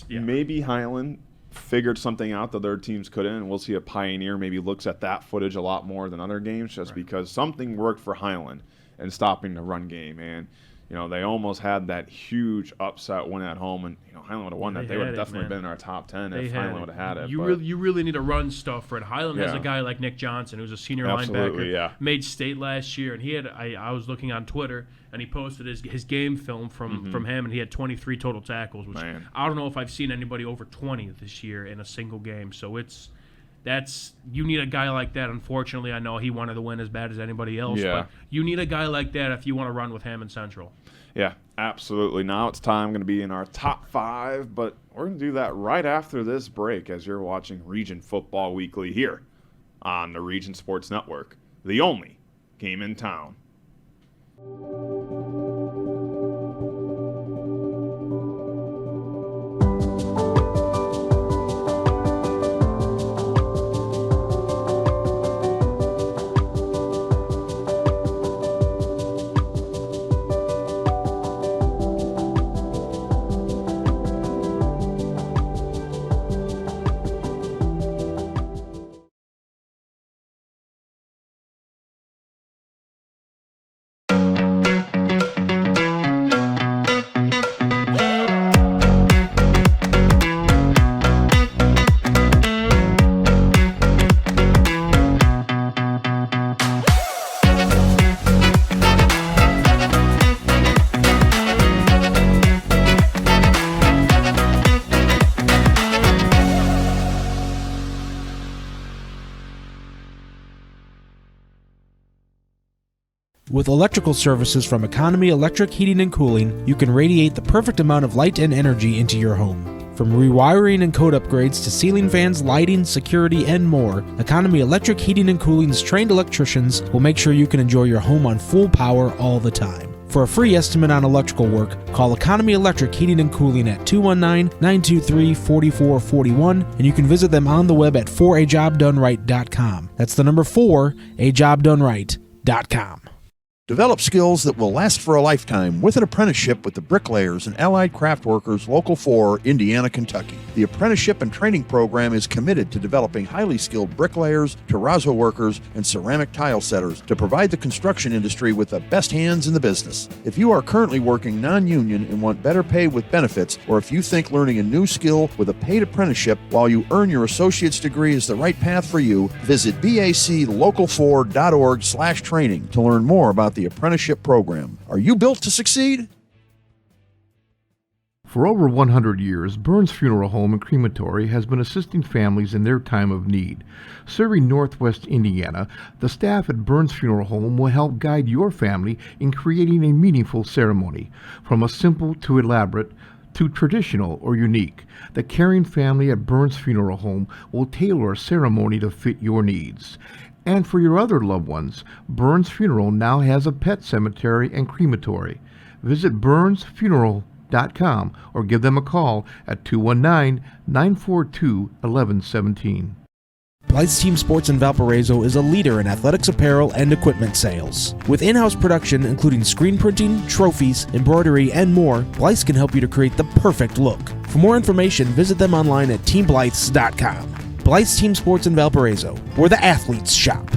maybe Highland figured something out that their teams couldn't, and we'll see if Pioneer maybe looks at that footage a lot more than other games, just because something worked for Highland in stopping the run game. And they almost had that huge upset win at home, and Highland would have won that. They would have definitely been in our top 10 if Highland would have had it. You really need to run stuff for it. Highland has a guy like Nick Johnson, who's a senior linebacker, made state last year, and he had. I was looking on Twitter, and he posted his game film from him, and he had 23 total tackles, which I don't know if I've seen anybody over 20 this year in a single game. So you need a guy like that. Unfortunately, I know he wanted to win as bad as anybody else, but you need a guy like that if you want to run with Hammond Central. Yeah, absolutely. Now it's time going to be in our top 5, but we're going to do that right after this break, as you're watching Region Football Weekly here on the Region Sports Network, the only game in town. With electrical services from Economy Electric Heating and Cooling, you can radiate the perfect amount of light and energy into your home. From rewiring and code upgrades to ceiling fans, lighting, security, and more, Economy Electric Heating and Cooling's trained electricians will make sure you can enjoy your home on full power all the time. For a free estimate on electrical work, call Economy Electric Heating and Cooling at 219-923-4441, and you can visit them on the web at 4ajobdoneright.com. That's the number 4ajobdoneright.com. Develop skills that will last for a lifetime with an apprenticeship with the Bricklayers and Allied Craft Workers Local 4, Indiana, Kentucky. The apprenticeship and training program is committed to developing highly skilled bricklayers, terrazzo workers, and ceramic tile setters to provide the construction industry with the best hands in the business. If you are currently working non-union and want better pay with benefits, or if you think learning a new skill with a paid apprenticeship while you earn your associate's degree is the right path for you, visit baclocal4.org/training to learn more about the apprenticeship program. Are you built to succeed? For over 100 years, Burns Funeral Home and Crematory has been assisting families in their time of need. Serving Northwest Indiana, the staff at Burns Funeral Home will help guide your family in creating a meaningful ceremony. From a simple to elaborate to traditional or unique, the caring family at Burns Funeral Home will tailor a ceremony to fit your needs. And for your other loved ones, Burns Funeral now has a pet cemetery and crematory. Visit burnsfuneral.com or give them a call at 219-942-1117. Blythe's Team Sports in Valparaiso is a leader in athletics apparel and equipment sales. With in-house production including screen printing, trophies, embroidery, and more, Blythe's can help you to create the perfect look. For more information, visit them online at teamblythes.com. Blythe's Team Sports in Valparaiso, where the athletes shop.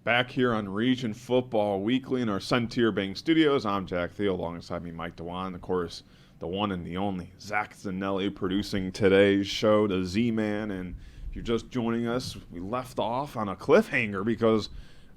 Back here on Region Football Weekly in our Centier Bank Studios, I'm Jack Thiel, alongside me Mike Dewan, of course, the one and the only Zach Zanelli producing today's show, the Z-Man. And if you're just joining us, we left off on a cliffhanger because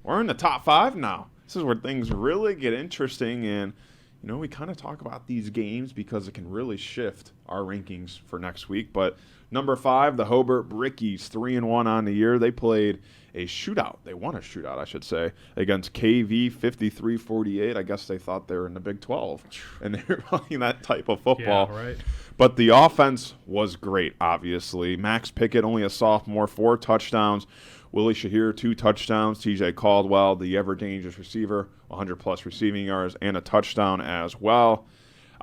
we're in the top 5 now. This is where things really get interesting, and we kind of talk about these games because it can really shift our rankings for next week. But number 5, the Hobart Brickies, 3-1 on the year. They played a shootout. They won a shootout, I should say, against KV 53-48. I guess they thought they were in the Big 12, and they were playing that type of football. Yeah, right. But the offense was great, obviously. Max Pickett, only a sophomore, 4 touchdowns. Willie Shahir, 2 touchdowns. TJ Caldwell, the ever-dangerous receiver, 100-plus receiving yards and a touchdown as well.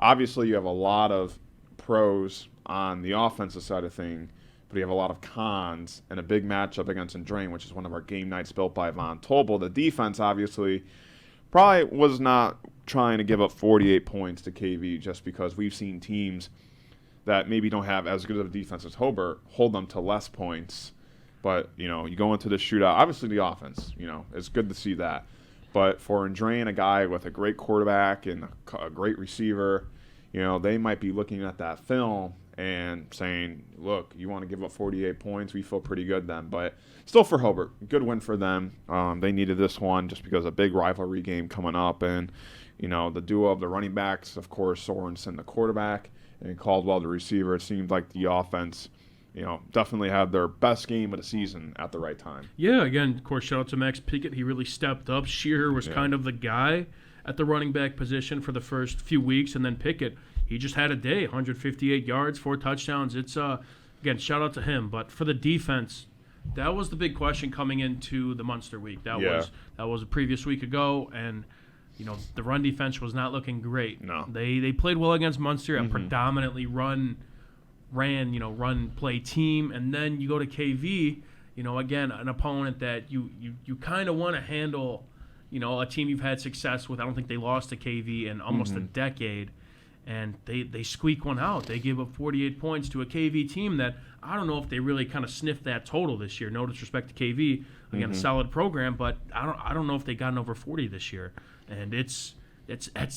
Obviously, you have a lot of pros on the offensive side of things, but you have a lot of cons and a big matchup against Andrain, which is one of our game nights built by Von Tobel. The defense, obviously, probably was not trying to give up 48 points to KV just because we've seen teams that maybe don't have as good of a defense as Hobart hold them to less points. But, you go into the shootout. Obviously, the offense, it's good to see that. But for Andrain, a guy with a great quarterback and a great receiver, they might be looking at that film and saying, look, you want to give up 48 points? We feel pretty good then. But still for Hobart, good win for them. They needed this one just because a big rivalry game coming up. And, the duo of the running backs, of course, Sorensen, the quarterback, and Caldwell, the receiver. It seemed like the offense, definitely had their best game of the season at the right time. Yeah, again, of course, shout out to Max Pickett. He really stepped up. Shearer was kind of the guy at the running back position for the first few weeks, and then Pickett, he just had a day, 158 yards, 4 touchdowns. It's, again, shout out to him. But for the defense, that was the big question coming into the Munster week. That was a previous week ago, and the run defense was not looking great. No. They played well against Munster, a predominantly run play team, and then you go to KV, again, an opponent that you kind of want to handle, a team you've had success with. I don't think they lost to KV in almost a decade, and they squeak one out. They give up 48 points to a KV team that I don't know if they really kind of sniffed that total this year. No disrespect to KV, again, a solid program, but I don't know if they gotten over 40 this year, and it's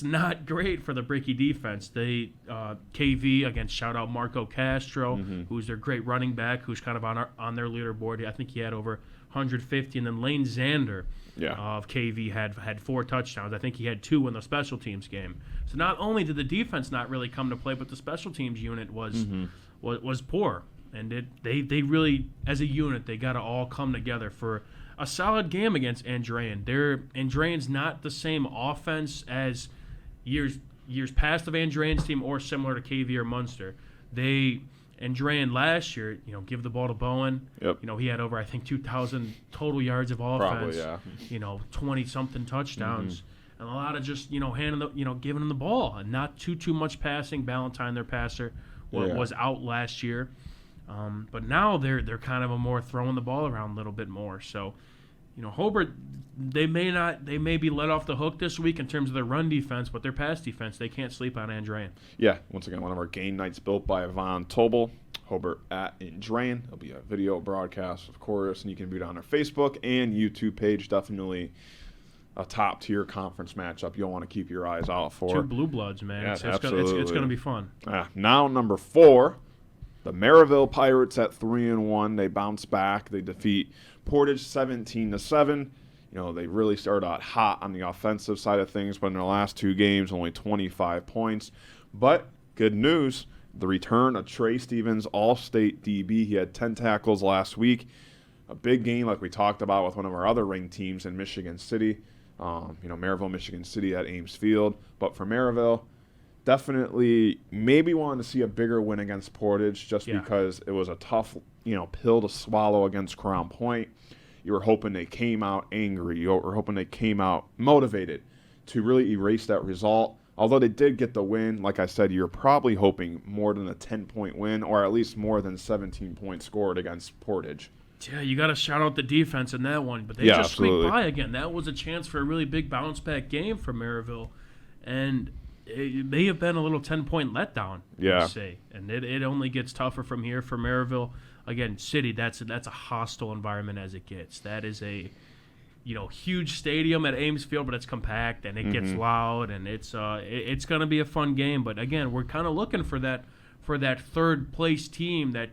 not great for the Bricky defense. They KV, again, shout out Marco Castro, who's their great running back, who's kind of on their leaderboard. I think he had over 150, and then Lane Zander of KV had 4 touchdowns. I think he had 2 in the special teams game. So not only did the defense not really come to play, but the special teams unit was poor, and they really, as a unit, they got to all come together for a solid game against Andrain. Andrain's not the same offense as years past of Andrain's team or similar to KV or Munster. Andrain last year, give the ball to Bowen. Yep. He had over, I think, 2,000 total yards of offense. Probably, 20-something touchdowns. And a lot of just, giving them the ball and not too much passing. Ballantyne, their passer, was out last year. But now they're kind of a more throwing the ball around a little bit more. So, Hobart, they may be let off the hook this week in terms of their run defense, but their pass defense, they can't sleep on Andrain. Yeah, once again, one of our game nights built by Von Tobel, Hobart at Andrain. There'll be a video broadcast, of course, and you can view it on our Facebook and YouTube page. Definitely a top-tier conference matchup you'll want to keep your eyes out for. 2 blue bloods, man. Yeah, it's going to be fun. Now number 4, the Maryville Pirates at 3-1. They bounce back. They defeat Portage 17-7. They really started out hot on the offensive side of things, but in their last 2 games, only 25 points. But good news, the return of Trey Stevens, All-State DB. He had 10 tackles last week. A big game like we talked about with one of our other ranked teams in Michigan City. Maryville, Michigan City at Ames Field. But for Maryville, definitely maybe wanted to see a bigger win against Portage just because it was a tough, pill to swallow against Crown Point. You were hoping they came out angry. You were hoping they came out motivated to really erase that result. Although they did get the win, like I said, you're probably hoping more than a 10-point win or at least more than 17 points scored against Portage. Yeah, you got to shout out the defense in that one, but they just squeaked by again. That was a chance for a really big bounce-back game for Maryville. And it may have been a little 10-point letdown, Yeah. you say. And it only gets tougher from here for Maryville. Again, City, that's a hostile environment as it gets. That is a huge stadium at Ames Field, but it's compact and it gets loud, and it's going to be a fun game. But again, we're kind of looking for that third place team that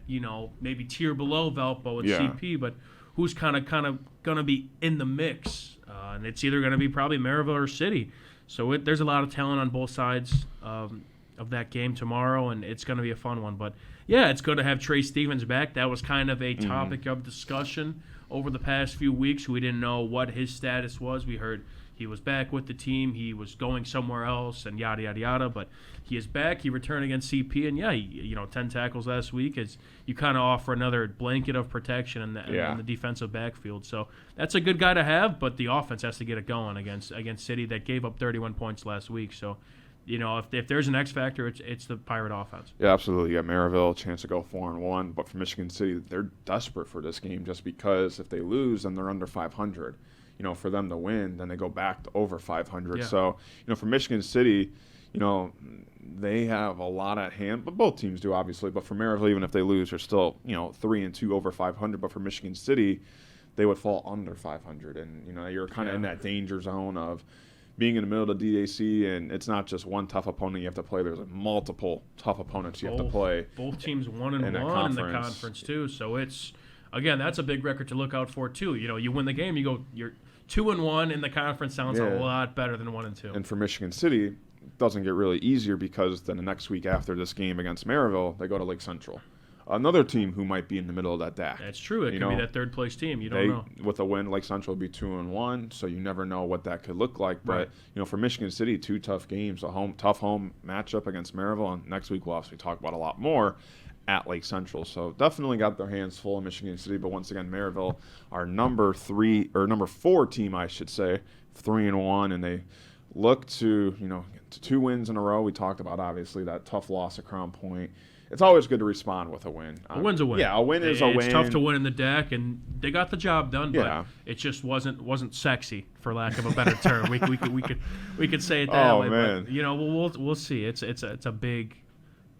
maybe tier below Valpo and CP, but who's kind of going to be in the mix, and it's either going to be probably Maryville or City. So there's a lot of talent on both sides of that game tomorrow, and it's going to be a fun one. But yeah, it's good to have Trey Stevens back. That was kind of a topic of discussion over the past few weeks. We didn't know what his status was. We heard he was back with the team, he was going somewhere else, and yada, yada, yada. But he is back. He returned against CP, and he 10 tackles last week. As you kind of offer another blanket of protection in the defensive backfield. So that's a good guy to have, but the offense has to get it going against City that gave up 31 points last week. So, if there's an X factor, it's the Pirate offense. Yeah, absolutely. Yeah, Maryville, a chance to go 4-1, but for Michigan City, they're desperate for this game just because if they lose, then they're under 500. For them to win, then they go back to over 500. Yeah. So, for Michigan City, they have a lot at hand, but both teams do, obviously. But for Maryville, even if they lose, they're still, 3-2 over 500. But for Michigan City, they would fall under 500. And, you're kind of in that danger zone of being in the middle of the DAC, and it's not just one tough opponent you have to play. There's multiple tough opponents you have to play. Both teams 1-1 in the conference, too. So it's, again, that's a big record to look out for, too. You win the game, you're 2-1 in the conference. Sounds a lot better than 1-2. And for Michigan City, it doesn't get really easier because then the next week after this game against Maryville, they go to Lake Central. Another team who might be in the middle of that DAC. That's true. It could be that third place team. You don't know. With a win, Lake Central would be 2-1, so you never know what that could look like. But for Michigan City, 2 tough games, tough home matchup against Maryville, and next week we'll obviously talk about a lot more at Lake Central. So definitely got their hands full in Michigan City. But once again, Maryville, our number 4 team, I should say, 3-1, and they look to to 2 wins in a row. We talked about obviously that tough loss at Crown Point. It's always good to respond with a win. A win's a win. Yeah, a win is a win. It's tough to win in the DAC, and they got the job done. But it just wasn't sexy, for lack of a better term. We could say it that way. Man. But we'll see. It's a big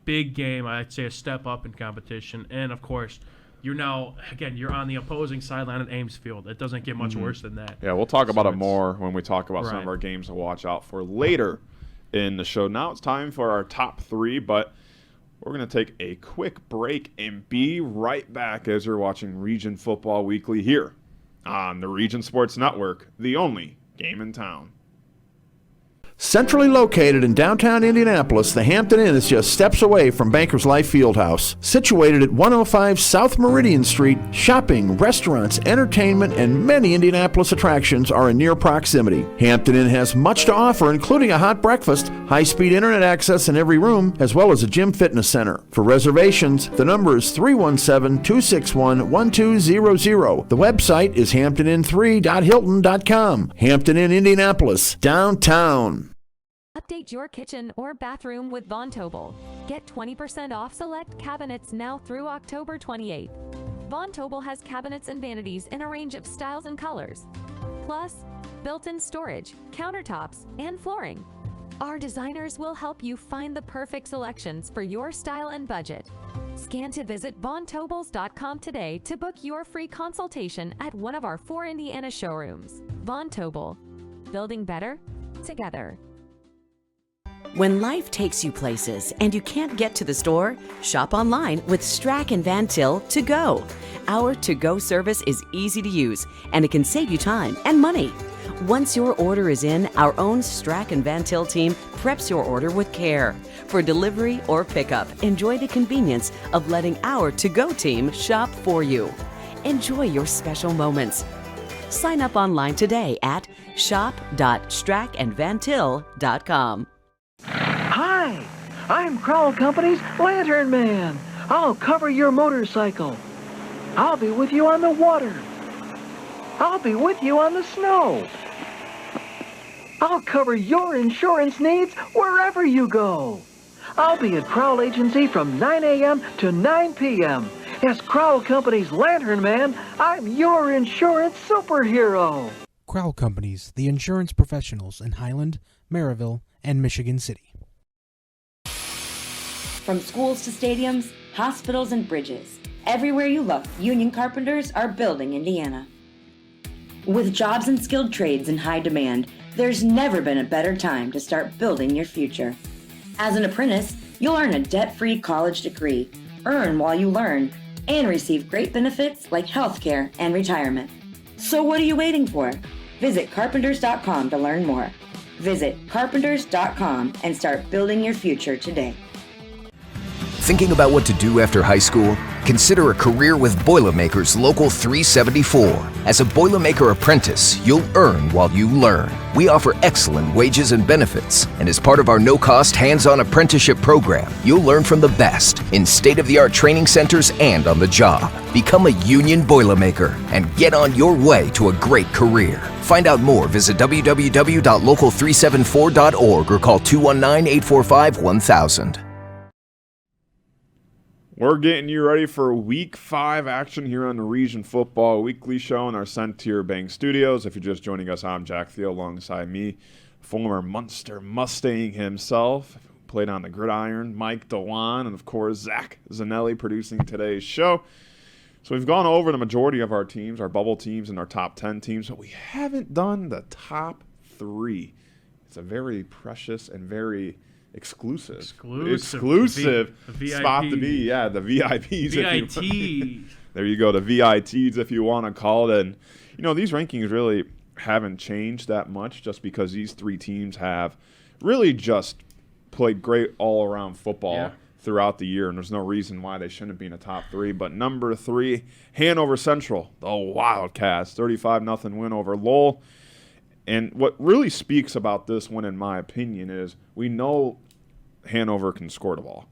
game. I'd say a step up in competition, and of course, you're on the opposing sideline at Ames Field. It doesn't get much worse than that. Yeah, we'll talk about it more when we talk about some of our games to watch out for later in the show. Now it's time for our top 3, but we're going to take a quick break and be right back as you're watching Region Football Weekly here on the Region Sports Network, the only game in town. Centrally located in downtown Indianapolis, the Hampton Inn is just steps away from Bankers Life Fieldhouse. Situated at 105 South Meridian Street, shopping, restaurants, entertainment, and many Indianapolis attractions are in near proximity. Hampton Inn has much to offer, including a hot breakfast, high-speed internet access in every room, as well as a gym fitness center. For reservations, the number is 317-261-1200. The website is hamptonin3.hilton.com. Hampton Inn, Indianapolis, downtown. Update your kitchen or bathroom with Von Tobel. Get 20% off select cabinets now through October 28th. Von Tobel has cabinets and vanities in a range of styles and colors. Plus, built-in storage, countertops, and flooring. Our designers will help you find the perfect selections for your style and budget. Scan to visit VonTobels.com today to book your free consultation at one of our 4 Indiana showrooms. Von Tobel. Building better together. When life takes you places and you can't get to the store, shop online with Strack and Van Til To Go. Our to-go service is easy to use, and it can save you time and money. Once your order is in, our own Strack and Van Til team preps your order with care. For delivery or pickup, enjoy the convenience of letting our to-go team shop for you. Enjoy your special moments. Sign up online today at shop.strackandvantil.com. Hi, I'm Crowell Company's Lantern Man. I'll cover your motorcycle. I'll be with you on the water. I'll be with you on the snow. I'll cover your insurance needs wherever you go. I'll be at Crowell Agency from 9 a.m. to 9 p.m. As Crowell Company's Lantern Man, I'm your insurance superhero. Crowell Companies, the insurance professionals in Highland, Maryville, and Michigan City. From schools to stadiums, hospitals, and bridges, everywhere you look, union carpenters are building Indiana. With jobs and skilled trades in high demand, there's never been a better time to start building your future. As an apprentice, you'll earn a debt-free college degree, earn while you learn, and receive great benefits like healthcare and retirement. So what are you waiting for? Visit carpenters.com to learn more. Visit carpenters.com and start building your future today. Thinking about what to do after high school? Consider a career with Boilermakers Local 374. As a Boilermaker apprentice, you'll earn while you learn. We offer excellent wages and benefits, and as part of our no-cost hands-on apprenticeship program, you'll learn from the best in state-of-the-art training centers and on the job. Become a union Boilermaker and get on your way to a great career. Find out more, visit www.local374.org or call 219-845-1000. We're getting you ready for Week 5 action here on the Region Football Weekly Show in our Centier Bank Studios. If you're just joining us, I'm Jack Thiel alongside me, former Munster Mustang himself, played on the gridiron, Mike DeWan, and of course Zach Zanelli producing today's show. So we've gone over the majority of our teams, our bubble teams and our top 10 teams, but we haven't done the top 3. It's a very precious and very exclusive spot to be. Yeah, the VIPs. There you go, the VITs if you want to call it. And, these rankings really haven't changed that much just because these 3 teams have really just played great all-around football throughout the year, and there's no reason why they shouldn't be in the top 3. But number 3, Hanover Central, the Wildcats, 35-0 win over Lowell. And what really speaks about this one, in my opinion, is we know Hanover can score the ball.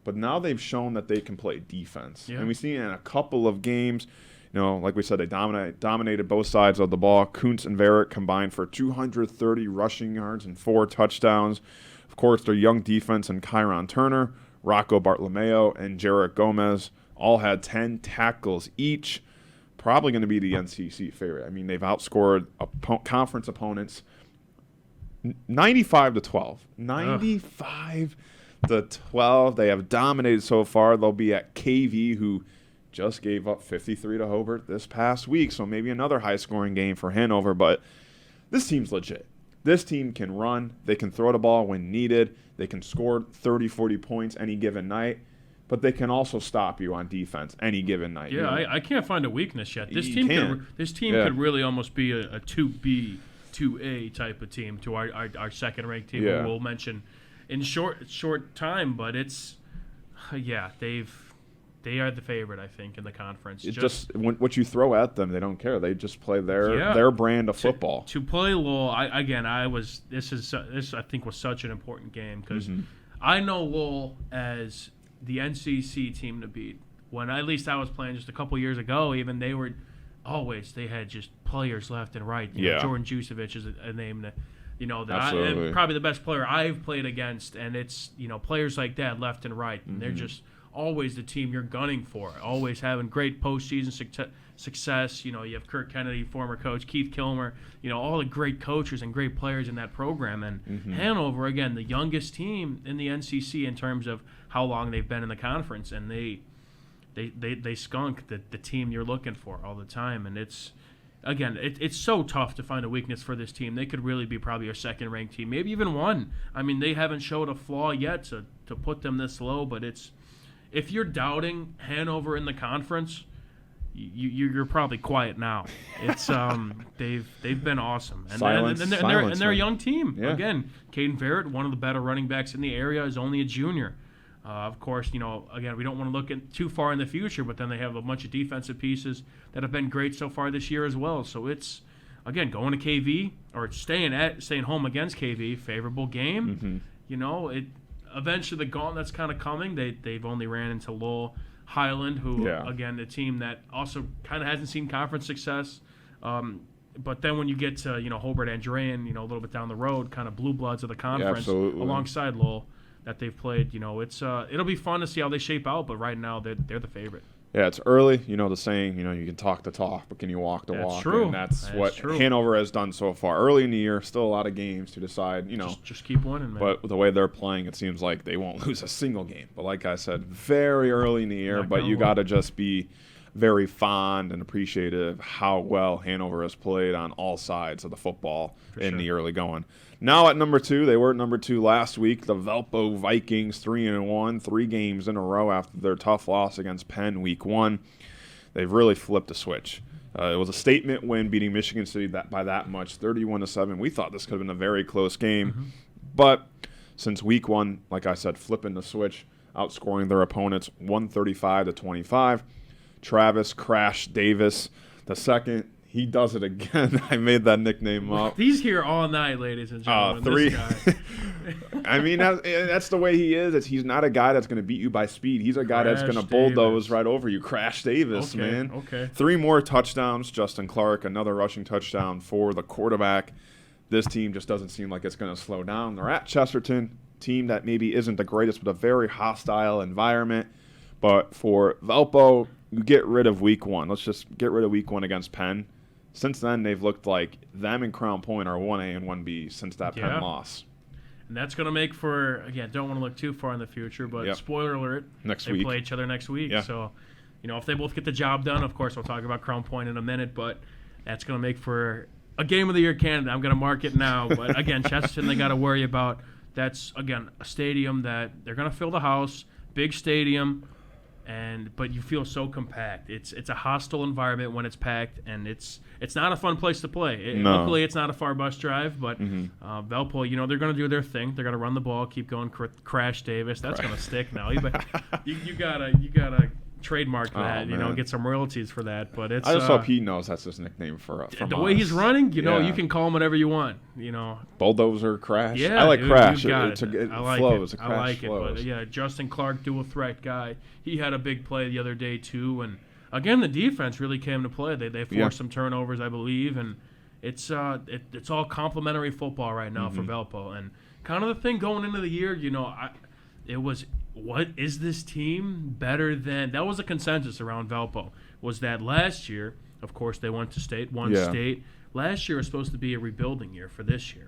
But now they've shown that they can play defense. Yeah. And we've seen it in a couple of games. Like we said, they dominated both sides of the ball. Kuntz and Verrett combined for 230 rushing yards and 4 touchdowns. Of course, their young defense and Kyron Turner, Rocco Bartolomeo, and Jarrett Gomez all had 10 tackles each. Probably going to be the NCC favorite. I mean, they've outscored conference opponents 95-12. 95-12. They have dominated so far. They'll be at KV, who just gave up 53 to Hobart this past week. So maybe another high-scoring game for Hanover. But this team's legit. This team can run. They can throw the ball when needed. They can score 30, 40 points any given night. But they can also stop you on defense any given night. Yeah, I can't find a weakness yet. This team could really almost be a 2B, 2A type of team to our second-ranked team. Yeah. We'll mention in short time, but it's they are the favorite, I think, in the conference. What you throw at them, they don't care. They just play their brand of football. To play Lowell, this I think was such an important game because I know Lowell as the NCC team to beat. When at least I was playing just a couple years ago, even they had just players left and right. Jordan Jusevich is a name that and probably the best player I've played against, and it's players like that left and right, and they're just always the team you're gunning for, always having great postseason success. You have Kirk Kennedy, former coach, Keith Kilmer, all the great coaches and great players in that program. And Hanover, again, the youngest team in the NCC in terms of how long they've been in the conference, and they skunk the team you're looking for all the time. And it's so tough to find a weakness for this team. They could really be probably a second-ranked team, maybe even one. I mean, they haven't showed a flaw yet to put them this low, but if you're doubting Hanover in the conference, you're probably quiet now. It's they've been awesome, and they're a young team. Yeah. Again, Caden Verrett, one of the better running backs in the area, is only a junior. Of course, again, we don't want to look too far in the future, but then they have a bunch of defensive pieces that have been great so far this year as well. So it's, again, going to KV or staying home against KV, favorable game. Eventually the gauntlet's kind of coming. They've only ran into Lowell Highland, who again, the team that also kind of hasn't seen conference success. But then when you get to Hobart Andrean, a little bit down the road, kind of blue bloods of the conference alongside Lowell that they've played. It'll be fun to see how they shape out. But right now they're the favorite. Yeah, it's early. You know the saying, you can talk the talk, but can you walk the That's walk? true. And that's what true. Hanover has done so far. Early in the year, still a lot of games to decide, Just keep winning, man. But with the way they're playing, it seems like they won't lose a single game. But like I said, very early in the year, but you got to just be very fond and appreciative how well Hanover has played on all sides of the football in the early going. Now at number 2, they were at number 2 last week. The Valpo Vikings 3-1, 3 games in a row after their tough loss against Penn week 1. They've really flipped a switch. It was a statement win, beating Michigan City by that much, 31-7. We thought this could have been a very close game, but since week 1, like I said, flipping the switch, outscoring their opponents 135-25. Travis Crash Davis II. He does it again. I made that nickname up. He's here all night, ladies and gentlemen. 3. This guy. I mean, that's the way he is. He's not a guy that's going to beat you by speed. He's a guy that's going to bulldoze right over you. Crash Davis, man. Okay. 3 more touchdowns. Justin Clark, another rushing touchdown for the quarterback. This team just doesn't seem like it's going to slow down. They're at Chesterton, team that maybe isn't the greatest, but a very hostile environment. But for Valpo, you get rid of week 1. Let's just get rid of week 1 against Penn. Since then, they've looked like them and Crown Point are 1A and 1B since that Penn loss. And that's going to make for, again, don't want to look too far in the future, but spoiler alert, they play each other next week. Yeah. So, if they both get the job done, of course, we'll talk about Crown Point in a minute, but that's going to make for a Game of the Year candidate. I'm going to mark it now. But, again, Chesterton, they got to worry about. That's, again, a stadium that they're going to fill the house, big stadium. But you feel so compact. It's a hostile environment when it's packed, and it's not a fun place to play. Luckily, it's not a far bus drive, but Valpo, they're going to do their thing. They're going to run the ball, keep going. Crash Davis, that's going to stick now. You gotta trademark that. Get some royalties for that. But it's I just hope he knows that's his nickname from the way he's running. You can call him whatever you want. Bulldozer Crash. Yeah, I like Crash. It It I like flows. it. Crash I like flows. it. But Justin Clark, dual threat guy. He had a big play the other day too, and again the defense really came to play. They forced some turnovers, I believe, and it's all complimentary football right now for Valpo. And kind of the thing going into the year, it was, what is this team better than? That was a consensus around Valpo. Was that last year? Of course, they went to state, won state. Last year was supposed to be a rebuilding year for this year.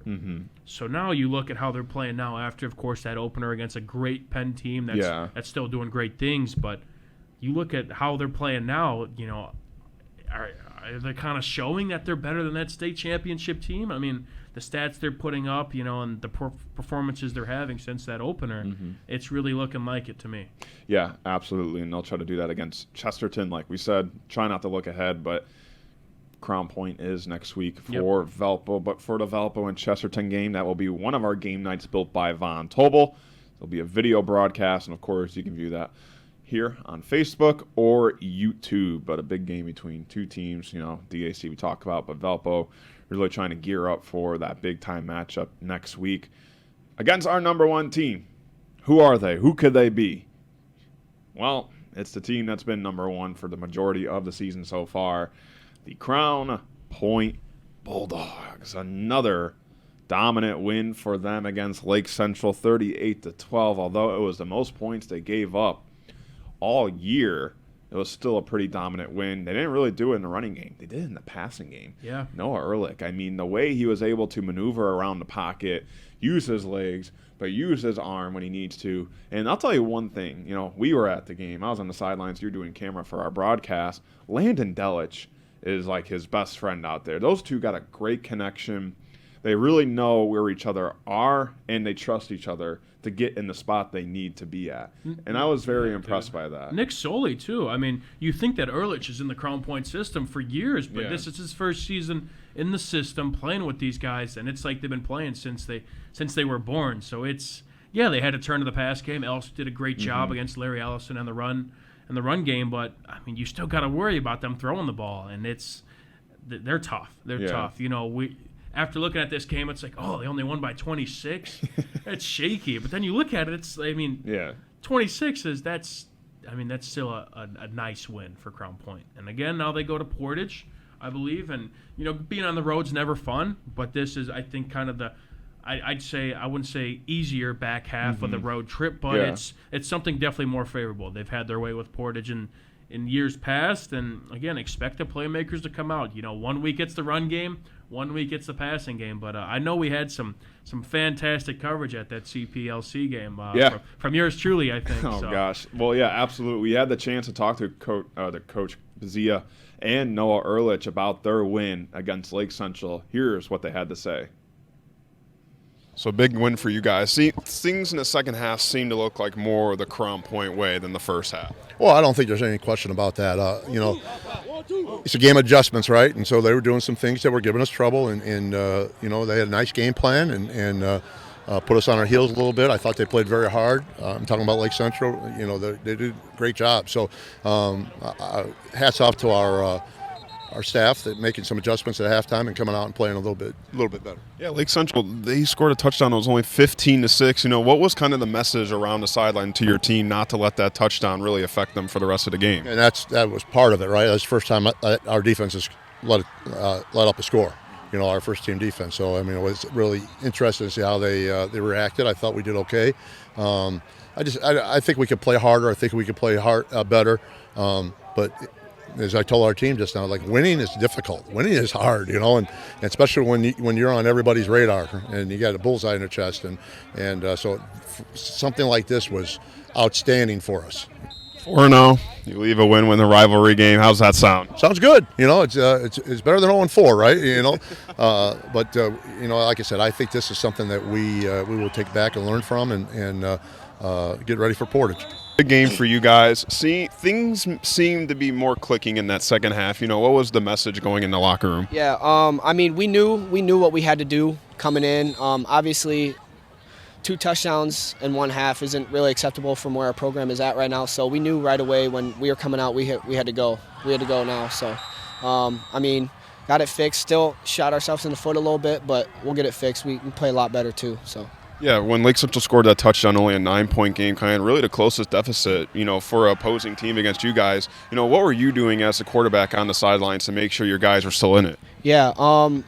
So now you look at how they're playing now after, of course, that opener against a great Penn team that's still doing great things. But you look at how they're playing now, are they kind of showing that they're better than that state championship team? I mean, the stats they're putting up, and the performances they're having since that opener, it's really looking like it to me. Yeah, absolutely. And they'll try to do that against Chesterton, like we said. Try not to look ahead, but Crown Point is next week for Valpo. But for the Valpo and Chesterton game, that will be one of our game nights built by Von Tobel. There'll be a video broadcast, and of course you can view that here on Facebook or YouTube. But a big game between two teams, DAC we talk about, but Valpo really trying to gear up for that big-time matchup next week against our number 1 team. Who are they? Who could they be? Well, it's the team that's been number 1 for the majority of the season so far, the Crown Point Bulldogs. Another dominant win for them against Lake Central, 38-12. Although it was the most points they gave up all year, it was still a pretty dominant win. They didn't really do it in the running game. They did it in the passing game. Yeah. Noah Ehrlich, I mean, the way he was able to maneuver around the pocket, use his legs, but use his arm when he needs to. And I'll tell you one thing. We were at the game. I was on the sidelines. You were doing camera for our broadcast. Landon Delich is like his best friend out there. Those two got a great connection. They really know where each other are, and they trust each other to get in the spot they need to be at. And I was very impressed by that. Nick Soley, too. I mean, you think that Ehrlich is in the Crown Point system for years, but this is his first season in the system playing with these guys, and it's like they've been playing since they were born. So it's, they had to turn to the pass game. Ellis did a great job against Larry Ellison on the run game, but, I mean, you still got to worry about them throwing the ball, and they're tough. They're tough. After looking at this game, it's like, oh, they only won by 26. That's shaky. But then you look at it, 26 that's still a nice win for Crown Point. And again, now they go to Portage, I believe. And, being on the road's never fun. But this is, I think, kind of I wouldn't say easier back half of the road trip, but it's something definitely more favorable. They've had their way with Portage in in years past. And again, expect the playmakers to come out. 1 week it's the run game, 1 week it's the passing game. But I know we had some fantastic coverage at that CPLC game. From yours truly, I think. Oh gosh, well, yeah, absolutely. We had the chance to talk to Coach Bazia and Noah Ehrlich about their win against Lake Central. Here's what they had to say. So big win for you guys. See, things in the second half seem to look like more the Crown Point way than the first half. Well, I don't think there's any question about that. It's a game of adjustments, right? And so they were doing some things that were giving us trouble, and they had a nice game plan and put us on our heels a little bit. I thought they played very hard. I'm talking about Lake Central. They did a great job. So hats off to our staff that making some adjustments at halftime and coming out and playing a little bit better. Yeah, Lake Central, they scored a touchdown. It was only 15-6. What was kind of the message around the sideline to your team not to let that touchdown really affect them for the rest of the game? And that was part of it, right? That's the first time our defense has let up a score. Our first team defense. So it was really interesting to see how they reacted. I thought we did okay. I think we could play harder. I think we could play better. But as I told our team just now, winning is difficult. Winning is hard, and especially when you're on everybody's radar and you got a bullseye in the chest, and so something like this was outstanding for us. 4-0. You leave a win the rivalry game. How's that sound? Sounds good. It's better than 0-4, right? But like I said, I think this is something that we will take back and learn from and get ready for Portage. Big game for you guys. See, things seem to be more clicking in that second half. What was the message going in the locker room? Yeah, we knew what we had to do coming in. Obviously, 2 touchdowns in 1 half isn't really acceptable from where our program is at right now. So we knew right away when we were coming out, we had to go. We had to go now. So, got it fixed. Still shot ourselves in the foot a little bit, but we'll get it fixed. We can play a lot better too. So. Yeah, when Lake Central scored that touchdown, only a 9-point game, kind of really the closest deficit, for an opposing team against you guys. What were you doing as a quarterback on the sidelines to make sure your guys were still in it? Yeah,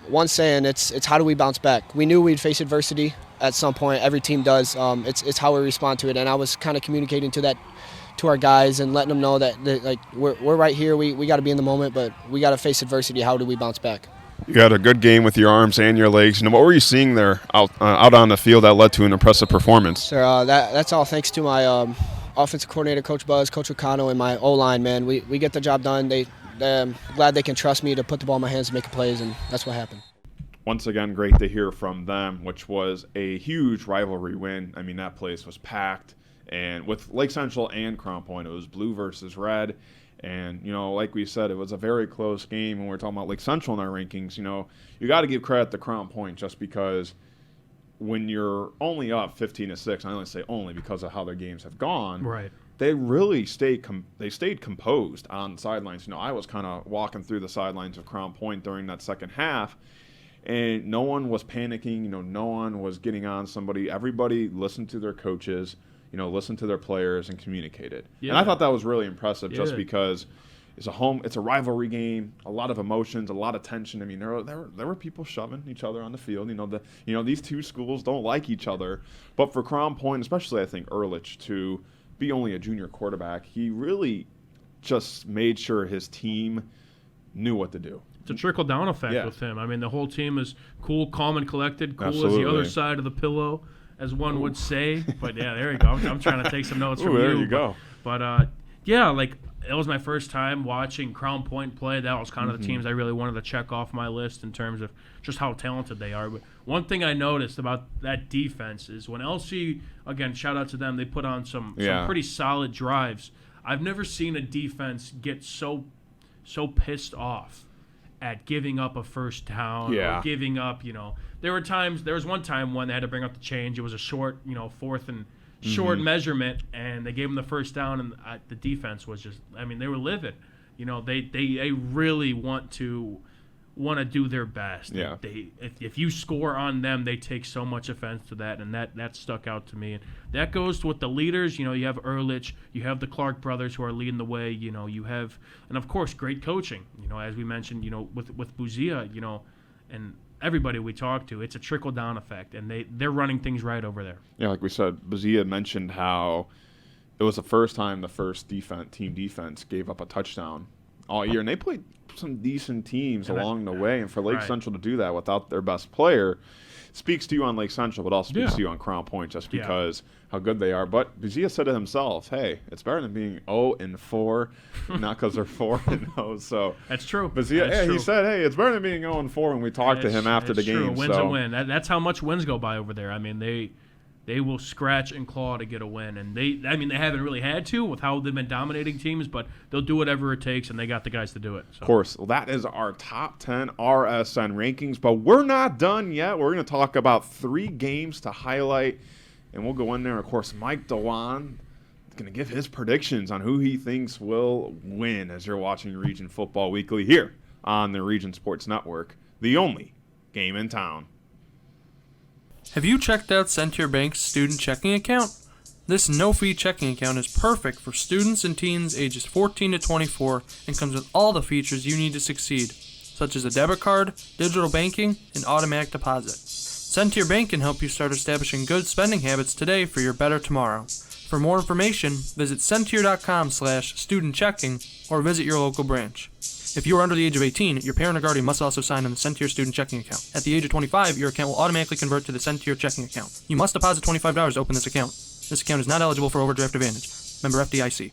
one saying, it's how do we bounce back? We knew we'd face adversity at some point. Every team does. It's how we respond to it, and I was kind of communicating to our guys and letting them know that we're right here. We got to be in the moment, but we got to face adversity. How do we bounce back? You had a good game with your arms and your legs. What were you seeing there out on the field that led to an impressive performance? Sir, that's all thanks to my offensive coordinator, Coach Buzz, Coach Ricano, and my O-line, man. We get the job done. I'm glad they can trust me to put the ball in my hands and make plays, and that's what happened. Once again, great to hear from them, which was a huge rivalry win. That place was packed. And with Lake Central and Crown Point, it was blue versus red. And, like we said, it was a very close game when we're talking about Lake Central in our rankings. You got to give credit to Crown Point just because when you're only up 15-6, I only say only because of how their games have gone. Right. They really stayed composed on the sidelines. I was kind of walking through the sidelines of Crown Point during that second half, and no one was panicking. No one was getting on somebody. Everybody listened to their coaches. Listen to their players and communicated. Yeah. And I thought that was really impressive just because it's a rivalry game, a lot of emotions, a lot of tension. There were people shoving each other on the field. These two schools don't like each other. But for Crown Point, especially I think Ehrlich, to be only a junior quarterback, he really just made sure his team knew what to do. It's a trickle-down effect with him. The whole team is cool, calm, and collected. Cool Absolutely. As the other side of the pillow, as one would say. But yeah, there you go. I'm trying to take some notes from you. There you go. But it was my first time watching Crown Point play. That was kind of the teams I really wanted to check off my list in terms of just how talented they are. But one thing I noticed about that defense is when LC, again, shout out to them, they put on some pretty solid drives. I've never seen a defense get so pissed off at giving up a first down or giving up, there was one time when they had to bring up the change. It was a short, fourth and short measurement, and they gave them the first down, and the defense was just, they were livid. They really want to do their best. Yeah. If you score on them, they take so much offense to that, and that stuck out to me. And that goes with the leaders. You have Ehrlich, you have the Clark brothers who are leading the way. You have, and of course, great coaching. As we mentioned, with Buzia, and everybody we talk to, it's a trickle down effect, and they're running things right over there. Yeah, like we said, Buzia mentioned how it was the first time the first team defense gave up a touchdown all year, and they played some decent teams along the way. And for Lake Central to do that without their best player speaks to you on Lake Central, but also speaks to you on Crown Point just because how good they are. But Bizia said to himself, hey, it's better than being 0-4, not because they're 4-0. So that's true. Bizia, he said, hey, it's better than being 0-4 when we talked to him after the game. Win's a win. That's how much wins go by over there. I mean, they will scratch and claw to get a win, and they haven't really had to with how they've been dominating teams, but they'll do whatever it takes, and they got the guys to do it. So. Of course, well, that is our top 10 RSN rankings, but we're not done yet. We're going to talk about 3 games to highlight, and we'll go in there. Of course, Mike Dewan is going to give his predictions on who he thinks will win as you're watching Region Football Weekly here on the Region Sports Network, the only game in town. Have you checked out Centier Bank's student checking account? This no-fee checking account is perfect for students and teens ages 14 to 24 and comes with all the features you need to succeed, such as a debit card, digital banking, and automatic deposit. Centier Bank can help you start establishing good spending habits today for your better tomorrow. For more information, visit Centier.com/student-checking or visit your local branch. If you are under the age of 18, your parent or guardian must also sign on the Centier student checking account. At the age of 25, your account will automatically convert to the Centier checking account. You must deposit $25 to open this account. This account is not eligible for overdraft advantage. Member FDIC.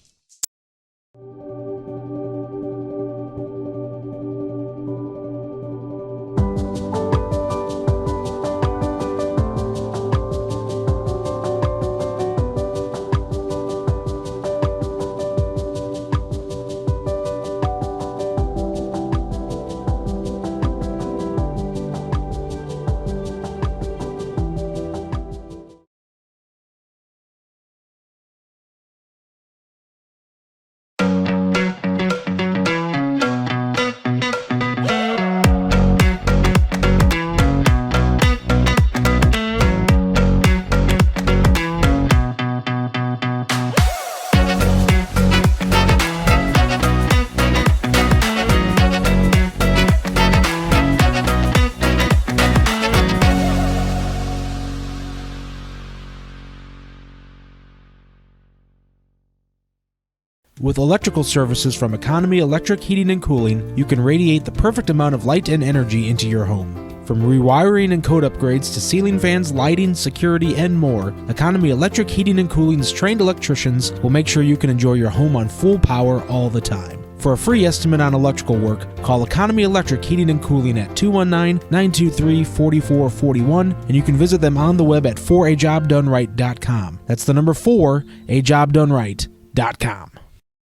With electrical services from Economy Electric Heating and Cooling, you can radiate the perfect amount of light and energy into your home. From rewiring and code upgrades to ceiling fans, lighting, security, and more, Economy Electric Heating and Cooling's trained electricians will make sure you can enjoy your home on full power all the time. For a free estimate on electrical work, call Economy Electric Heating and Cooling at 219-923-4441, and you can visit them on the web at 4ajobdoneright.com. That's the number 4ajobdoneright.com.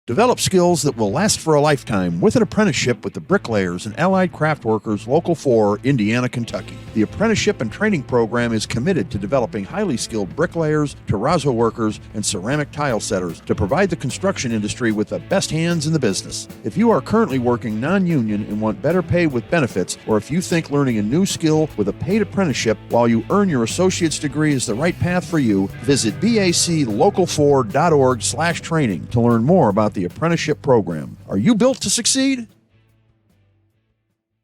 Develop skills that will last for a lifetime with an apprenticeship with the Bricklayers and Allied Craft Workers Local 4, Indiana, Kentucky. The apprenticeship and training program is committed to developing highly skilled bricklayers, terrazzo workers, and ceramic tile setters to provide the construction industry with the best hands in the business. If you are currently working non-union and want better pay with benefits, or if you think learning a new skill with a paid apprenticeship while you earn your associate's degree is the right path for you, visit baclocal4.org/training to learn more about the apprenticeship program. Are you built to succeed?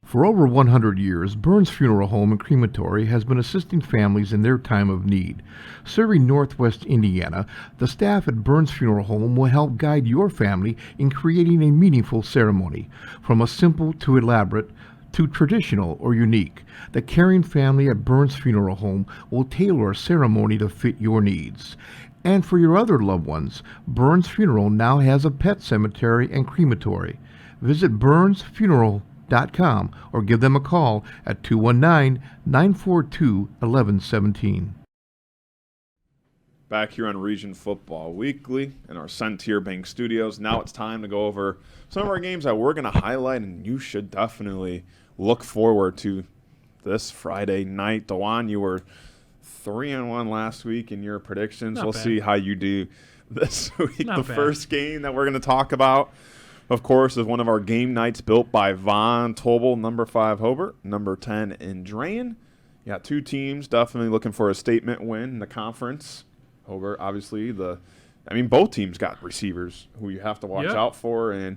For over 100 years, Burns Funeral Home and Crematory has been assisting families in their time of need. Serving Northwest Indiana, the staff at Burns Funeral Home will help guide your family in creating a meaningful ceremony. From a simple to elaborate to traditional or unique, the caring family at Burns Funeral Home will tailor a ceremony to fit your needs. And for your other loved ones, Burns Funeral now has a pet cemetery and crematory. Visit burnsfuneral.com or give them a call at 219-942-1117. Back here on Region Football Weekly in our Centier Bank studios. Now it's time to go over some of our games that we're going to highlight, and you should definitely look forward to this Friday night. Dewan, you were 3-1 last week in your predictions. We'll see how you do this week. The first game that we're going to talk about, of course, is one of our game nights built by Von Tobel, number 5 Hobart, number 10 Indrayan. You got two teams definitely looking for a statement win in the conference. Hobart, obviously, both teams got receivers who you have to watch out for, and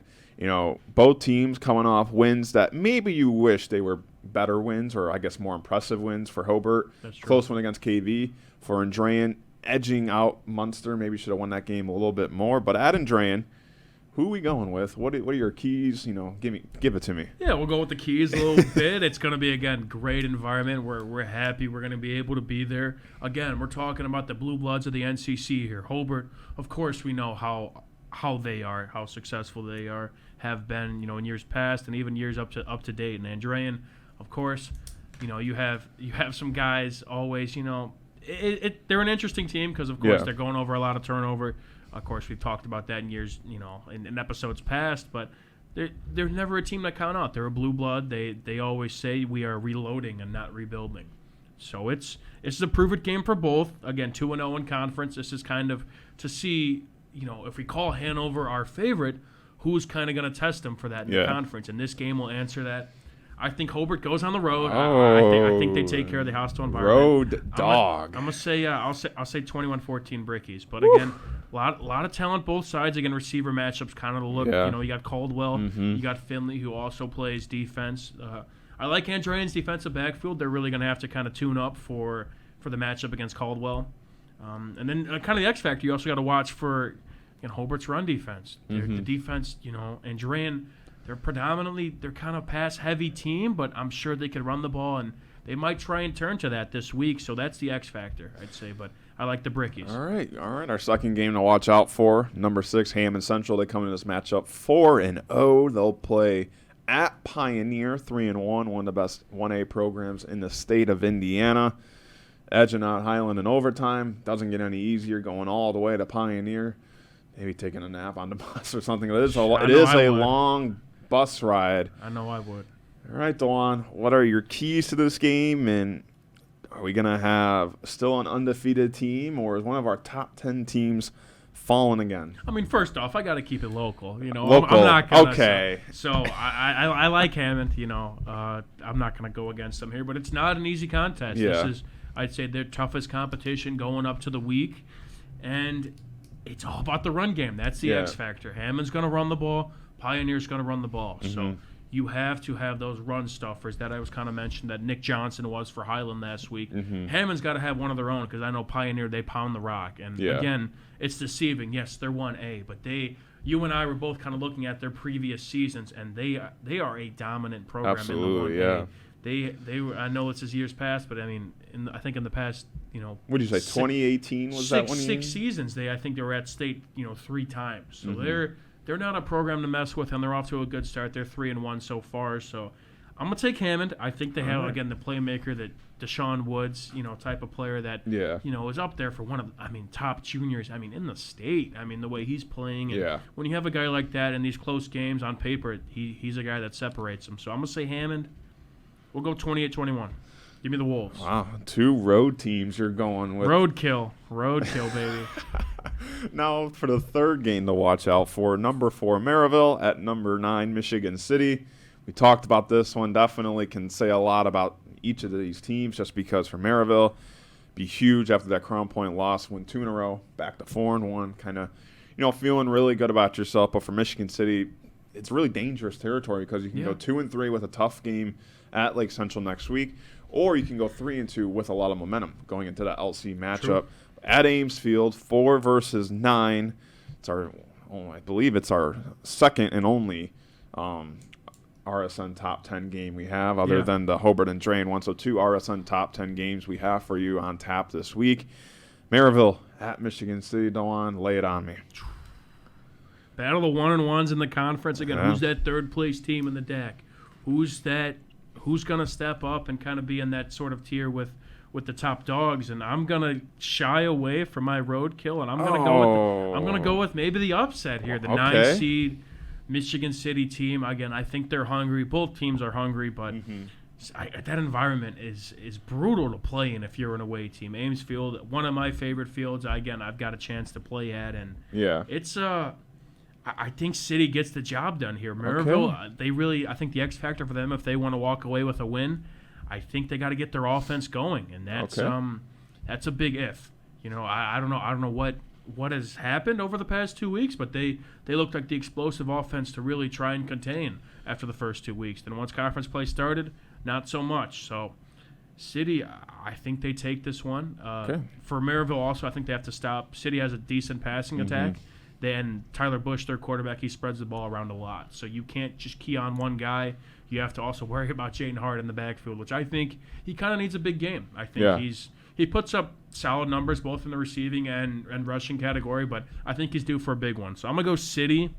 both teams coming off wins that maybe you wish they were better wins, or I guess more impressive wins for Hobart. That's true. Close one against KV. For Indrayan, edging out Munster. Maybe should have won that game a little bit more. But at Andrean, who are we going with? What are your keys? Give it to me. Yeah, we'll go with the keys a little bit. It's going to be, again, great environment. We're happy we're going to be able to be there. Again, we're talking about the Blue Bloods of the NCC here. Hobart, of course, we know how they are, how successful they have been, in years past and even years up to date. And Andrean, of course, you have some guys always, they're an interesting team because, of course, they're going over a lot of turnover. Of course, we've talked about that in years, in episodes past, but they're never a team that count out. They're a blue blood. They always say we are reloading and not rebuilding. So it's a prove-it game for both. Again, 2-0 in conference. This is kind of to see, if we call Hanover our favorite, who's kind of going to test them for that in the conference. And this game will answer that. I think Hobart goes on the road. I think they take care of the hostile environment. Road dog. I'm gonna say I'll say 21-14 Brickies. But again, a lot of talent both sides. Again, receiver matchups kind of look. Yeah. You got Caldwell, you got Finley, who also plays defense. I like Andrean's defensive backfield. They're really gonna have to kind of tune up for the matchup against Caldwell. And then kind of the X factor. You also got to watch for Hobart's run defense. The defense, Andrean. They're kind of pass-heavy team, but I'm sure they could run the ball, and they might try and turn to that this week. So that's the X factor, I'd say. But I like the Brickies. All right. Our second game to watch out for, number 6, Hammond Central. They come in this matchup 4-0. They'll play at Pioneer, 3-1, one of the best 1A programs in the state of Indiana. Edging out Highland in overtime. Doesn't get any easier going all the way to Pioneer. Maybe taking a nap on the bus or something. It is a long bus ride. I know I would. All right, Dewan, what are your keys to this game? And are we going to have still an undefeated team, or is one of our top 10 teams falling again? I mean, first off, I got to keep it local. Local. I'm not gonna, okay. So I like Hammond, I'm not going to go against them here, but it's not an easy contest. Yeah. This is, I'd say, their toughest competition going up to the week. And it's all about the run game. That's the X factor. Hammond's going to run the ball. Pioneer's going to run the ball. So you have to have those run stuffers that I was kind of mentioned that Nick Johnson was for Highland last week. Hammond's got to have one of their own because I know Pioneer, they pound the rock. And again, it's deceiving. Yes, they're 1A, but you and I were both kind of looking at their previous seasons, and they are a dominant program. Absolutely, in the 1A. They were. I know it's his years past, but I mean, I think in the past, what did you say? 2018 was that one? 6 seasons. I think they were at state, 3 times. So they're not a program to mess with, and they're off to a good start. They're 3-1 so far. So I'm gonna take Hammond. I think they have again the playmaker that Deshaun Woods, type of player that is up there for one of top juniors. In the state. The way he's playing. And when you have a guy like that in these close games on paper, he's a guy that separates them. So I'm gonna say Hammond. We'll go 28-21. Give me the Wolves. Wow, 2 road teams you're going with. Roadkill, baby. Now for the third game to watch out for, number 4 Maryville at number 9 Michigan City. We talked about this one. Definitely can say a lot about each of these teams just because for Maryville, be huge after that Crown Point loss, win 2 in a row, back to 4-1, kind of, feeling really good about yourself. But for Michigan City, it's really dangerous territory because you can go 2-3 with a tough game at Lake Central next week, or you can go 3-2 with a lot of momentum going into that LC matchup. True. At Ames Field, 4 versus 9. It's I believe it's our second and only RSN top 10 game we have, other than the Hobart and Drain one. So 2 RSN top 10 games we have for you on tap this week. Maryville at Michigan City. Dewan, lay it on me. Battle of 1-1s in the conference again. Who's that third place team in the DAC? Who's going to step up and kind of be in that sort of tier with the top dogs? And I'm going to shy away from my roadkill, and I'm going to go with maybe the upset here, the 9 seed Michigan City team. Again, I think they're hungry. Both teams are hungry, but that environment is brutal to play in if you're an away team. Ames Field, one of my favorite fields. Again, I've got a chance to play at, and it's I think City gets the job done here. Maryville, I think the X factor for them, if they want to walk away with a win, I think they got to get their offense going, and that's a big if. I don't know what has happened over the past 2 weeks, but they looked like the explosive offense to really try and contain after the first 2 weeks. Then once conference play started, not so much. So City, I think they take this one. Okay. For Maryville, also, I think they have to stop. City has a decent passing attack. Then Tyler Bush, their quarterback, he spreads the ball around a lot. So you can't just key on one guy. You have to also worry about Jaden Hart in the backfield, which I think he kind of needs a big game. I think he puts up solid numbers both in the receiving and rushing category, but I think he's due for a big one. So I'm going to go City.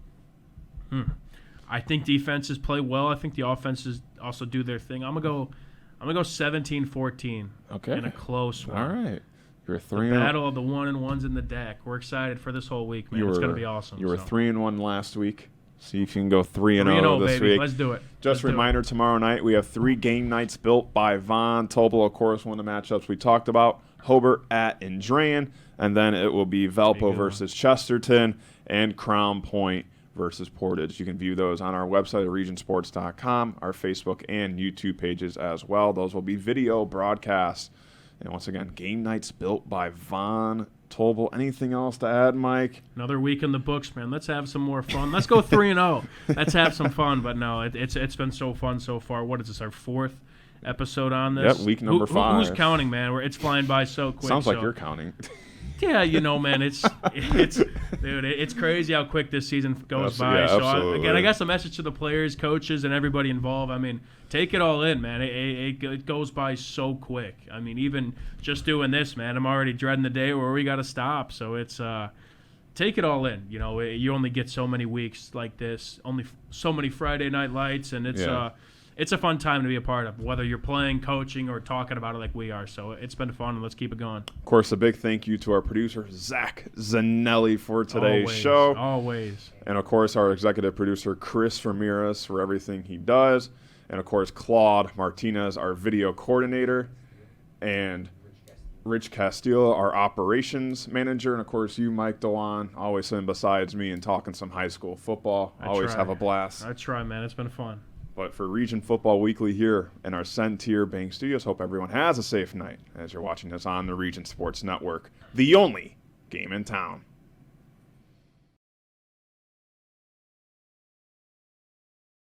I think defenses play well. I think the offenses also do their thing. I'm going to go 17-14 in a close one. All right. You're 3-0. The battle of the 1-1s in the deck. We're excited for this whole week, man. It's going to be awesome. You were 3-1 last week. See if you can go 3-0 this baby. week. Let's do it. Just a reminder, tomorrow night we have 3 game nights built by Von Tobel. Of course, one of the matchups we talked about, Hobart at Andrean, and then it will be Valpo versus Chesterton and Crown Point versus Portage. You can view those on our website at regionsports.com, our Facebook and YouTube pages as well. Those will be video broadcasts. And once again, game nights built by Von Tobel. Anything else to add, Mike? Another week in the books, man. Let's have some more fun. Let's go 3-0. Let's have some fun. But no, it's been so fun so far. What is this, our 4th episode on this? Yep, week number 5. Who's counting, man? It's flying by so quick. Sounds like you're counting. Yeah, man, it's dude, it's crazy how quick this season goes by. Yeah, so I guess a message to the players, coaches, and everybody involved. I mean, take it all in, man. It goes by so quick. I mean, even just doing this, man, I'm already dreading the day where we got to stop. So it's take it all in. You only get so many weeks like this, only so many Friday night lights, and it's a fun time to be a part of, whether you're playing, coaching, or talking about it like we are. So it's been fun, and let's keep it going. Of course, a big thank you to our producer, Zach Zanelli, for today's show. Always. And, of course, our executive producer, Chris Ramirez, for everything he does. And, of course, Claude Martinez, our video coordinator. And Rich Castillo, our operations manager. And, of course, you, Mike Dewan, always sitting besides me and talking some high school football. Always have a blast. I try, man. It's been fun. But for Region Football Weekly here in our Centier Bank Studios, hope everyone has a safe night as you're watching this on the Region Sports Network, the only game in town.